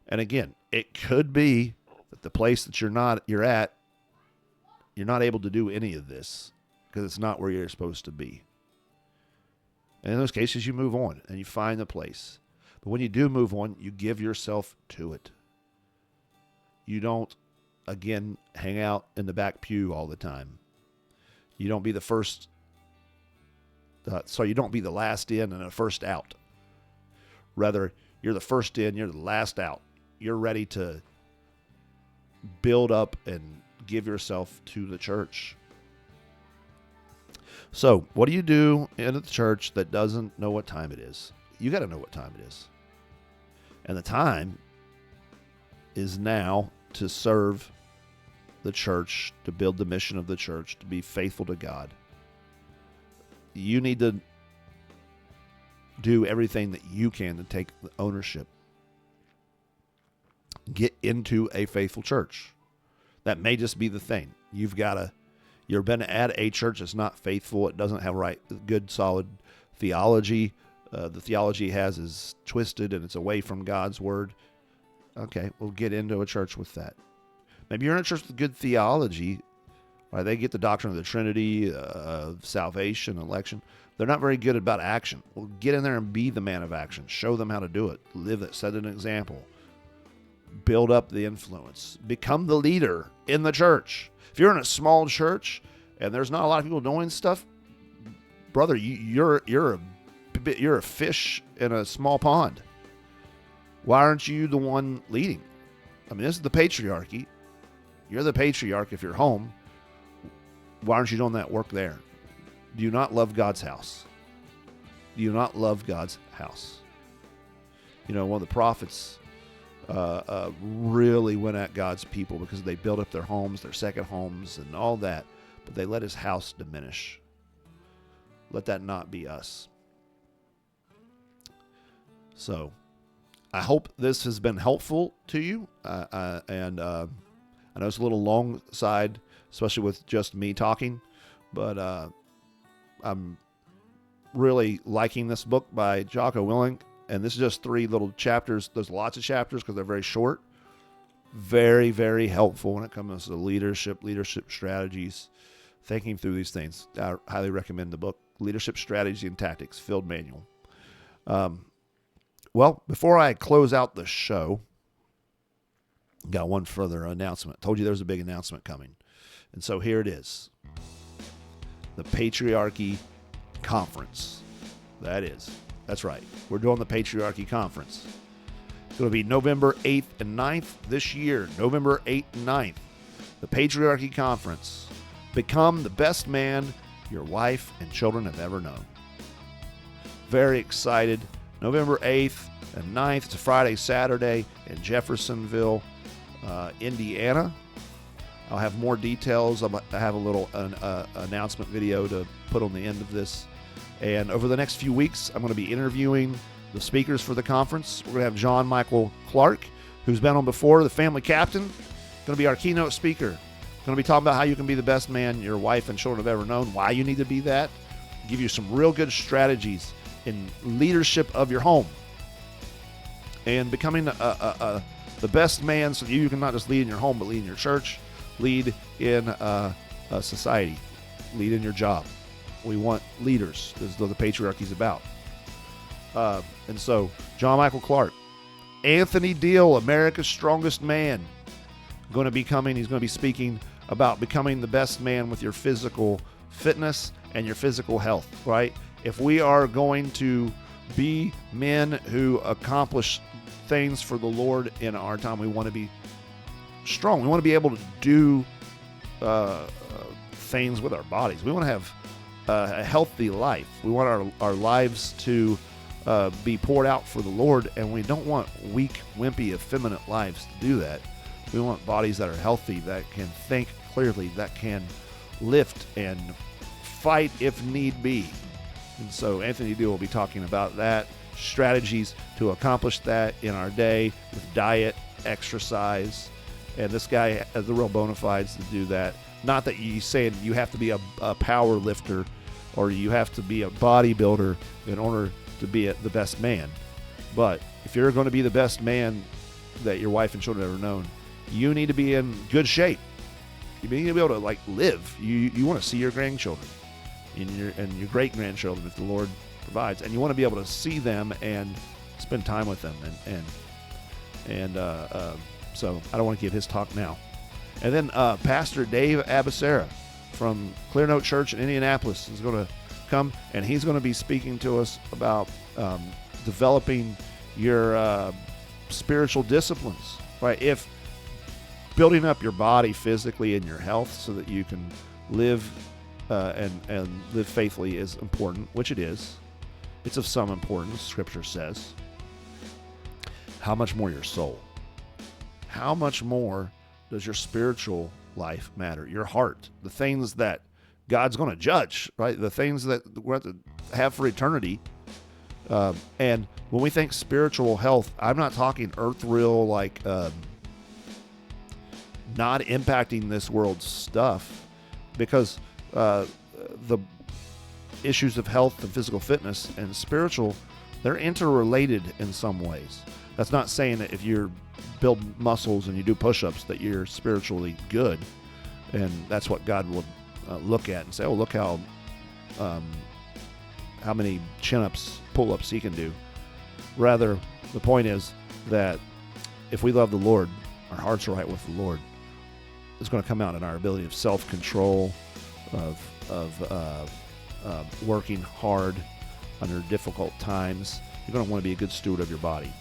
And again, it could be that the place that you're not able to do any of this because it's not where you're supposed to be. And in those cases, you move on and you find the place. But when you do move on, you give yourself to it. You don't, again, hang out in the back pew all the time. You don't be the first. So you don't be the last in and the first out. Rather, you're the first in, you're the last out. You're ready to build up and give yourself to the church. So, what do you do in the church that doesn't know what time it is? You got to know what time it is. And the time is now to serve the church, to build the mission of the church, to be faithful to God. You need to do everything that you can to take ownership. Get into a faithful church. That may just be the thing. You've been at a church that's not faithful. It doesn't have good, solid theology. The theology it has is twisted and it's away from God's word. Okay, we'll get into a church with that. Maybe you're in a church with good theology. Right? They get the doctrine of the Trinity, of salvation, election. They're not very good about action. Well, get in there and be the man of action. Show them how to do it. Live it. Set an example. Build up the influence. Become the leader in the church. If you're in a small church and there's not a lot of people doing stuff, brother, you're a fish in a small pond. Why aren't you the one leading? I mean, this is the patriarchy. You're the patriarch if you're home. Why aren't you doing that work there? Do you not love God's house? Do you not love God's house? You know, one of the prophets really went at God's people because they built up their homes, their second homes, and all that, but they let his house diminish. Let that not be us. So, I hope this has been helpful to you, and I know it's a little long side, especially with just me talking, but I'm really liking this book by Jaco Willink. And this is just 3 little chapters. There's lots of chapters because they're very short. Very, very helpful when it comes to leadership strategies, thinking through these things. I highly recommend the book, Leadership Strategy and Tactics, Field Manual. Well, before I close out the show, got one further announcement. Told you there was a big announcement coming. And so here it is. The Patriarchy Conference. That's right. We're doing the Patriarchy Conference. It's going to be November 8th and 9th this year. November 8th and 9th. The Patriarchy Conference. Become the best man your wife and children have ever known. Very excited. November 8th and 9th. It's a Friday, Saturday in Jeffersonville, Indiana. I'll have more details. I have a little announcement video to put on the end of this. And over the next few weeks, I'm going to be interviewing the speakers for the conference. We're going to have John Michael Clark, who's been on before, the family captain, going to be our keynote speaker. Going to be talking about how you can be the best man your wife and children have ever known, why you need to be that, give you some real good strategies in leadership of your home, and becoming the best man so you can not just lead in your home, but lead in your church, lead in society, lead in your job. We want leaders. This is what the patriarchy is about. And so, John Michael Clark, Anthony Deal, America's Strongest Man, going to be coming. He's going to be speaking about becoming the best man with your physical fitness and your physical health, right? If we are going to be men who accomplish things for the Lord in our time, we want to be strong. We want to be able to do things with our bodies. We want to have a healthy life. We want our lives to be poured out for the Lord, and we don't want weak, wimpy, effeminate lives to do that. We want bodies that are healthy, that can think clearly, that can lift and fight if need be. And so Anthony Deal will be talking about that, strategies to accomplish that in our day with diet, exercise, and this guy has the real bona fides to do that. Not that you say you have to be a power lifter or you have to be a bodybuilder in order to be the best man. But if you're going to be the best man that your wife and children have ever known, you need to be in good shape. You need to be able to live. You want to see your grandchildren and your great grandchildren if the Lord provides, and you want to be able to see them and spend time with them. So I don't want to give his talk now. And then Pastor Dave Abacera from Clear Note Church in Indianapolis is going to come, and he's going to be speaking to us about developing your spiritual disciplines, right? If building up your body physically and your health so that you can live and live faithfully is important, which it is. It's of some importance, Scripture says. How much more your soul? how much more does your spiritual life matter? Your heart, the things that God's going to judge, right? The things that we're going to have for eternity. And when we think spiritual health, I'm not talking earth real, like not impacting this world's stuff, because the issues of health and physical fitness and spiritual, they're interrelated in some ways. That's not saying that if you build muscles and you do push-ups that you're spiritually good, and that's what God would look at and say, oh, look how many chin-ups, pull-ups he can do. Rather, the point is that if we love the Lord, our hearts are right with the Lord, it's going to come out in our ability of self-control, of working hard under difficult times. You're going to want to be a good steward of your body.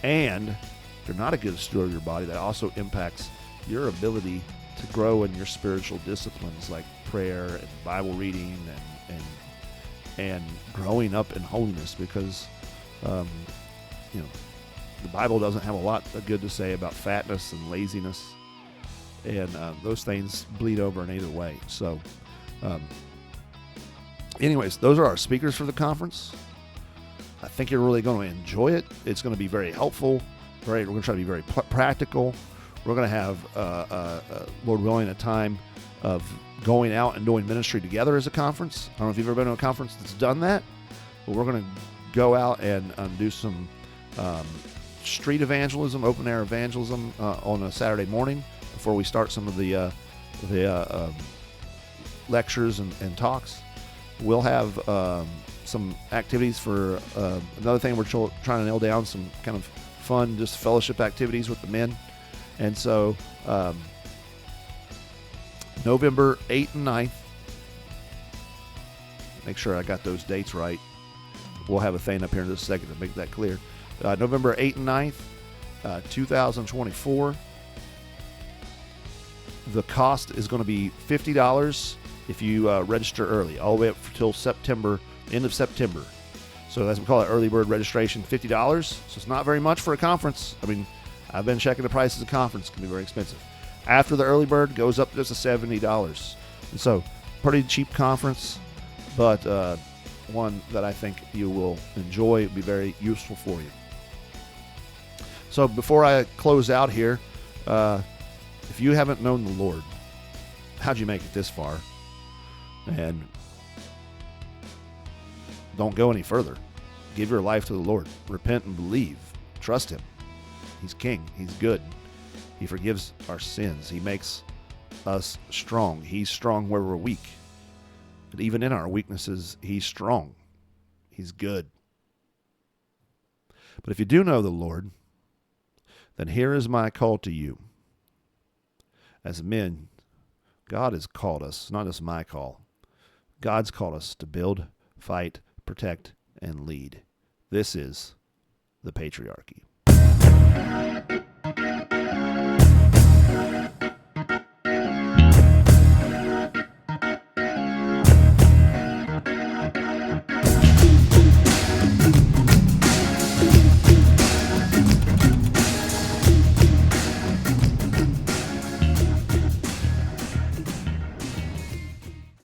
And if you're not a good steward of your body, that also impacts your ability to grow in your spiritual disciplines like prayer and Bible reading and growing up in holiness, because the Bible doesn't have a lot of good to say about fatness and laziness, and those things bleed over in either way. So anyways, those are our speakers for the conference. I think you're really going to enjoy it. It's going to be very helpful. We're going to try to be very practical. We're going to have, Lord willing, a time of going out and doing ministry together as a conference. I don't know if you've ever been to a conference that's done that, but we're going to go out and do some street evangelism, open air evangelism on a Saturday morning before we start some of the lectures and talks. We'll have some activities for another thing we're trying to nail down, some kind of fun, just fellowship activities with the men. And so November 8th and 9th, make sure I got those dates right. We'll have a thing up here in just a second to make that clear. November 8th and 9th, 2024. The cost is going to be $50 if you register early, all the way up till September, end of September. So that's we call it early bird registration, $50. So it's not very much for a conference. I mean, I've been checking the prices of conference. It can be very expensive. After the early bird goes up just to $70. And so pretty cheap conference, but one that I think you will enjoy. It'll be very useful for you. So before I close out here, if you haven't known the Lord, how'd you make it this far? And don't go any further. Give your life to the Lord. Repent and believe. Trust Him. He's King. He's good. He forgives our sins. He makes us strong. He's strong where we're weak. But even in our weaknesses, He's strong. He's good. But if you do know the Lord, then here is my call to you. As men, God has called us, not just my call. God's called us to build, fight, protect, and lead. This is the Patriarchy.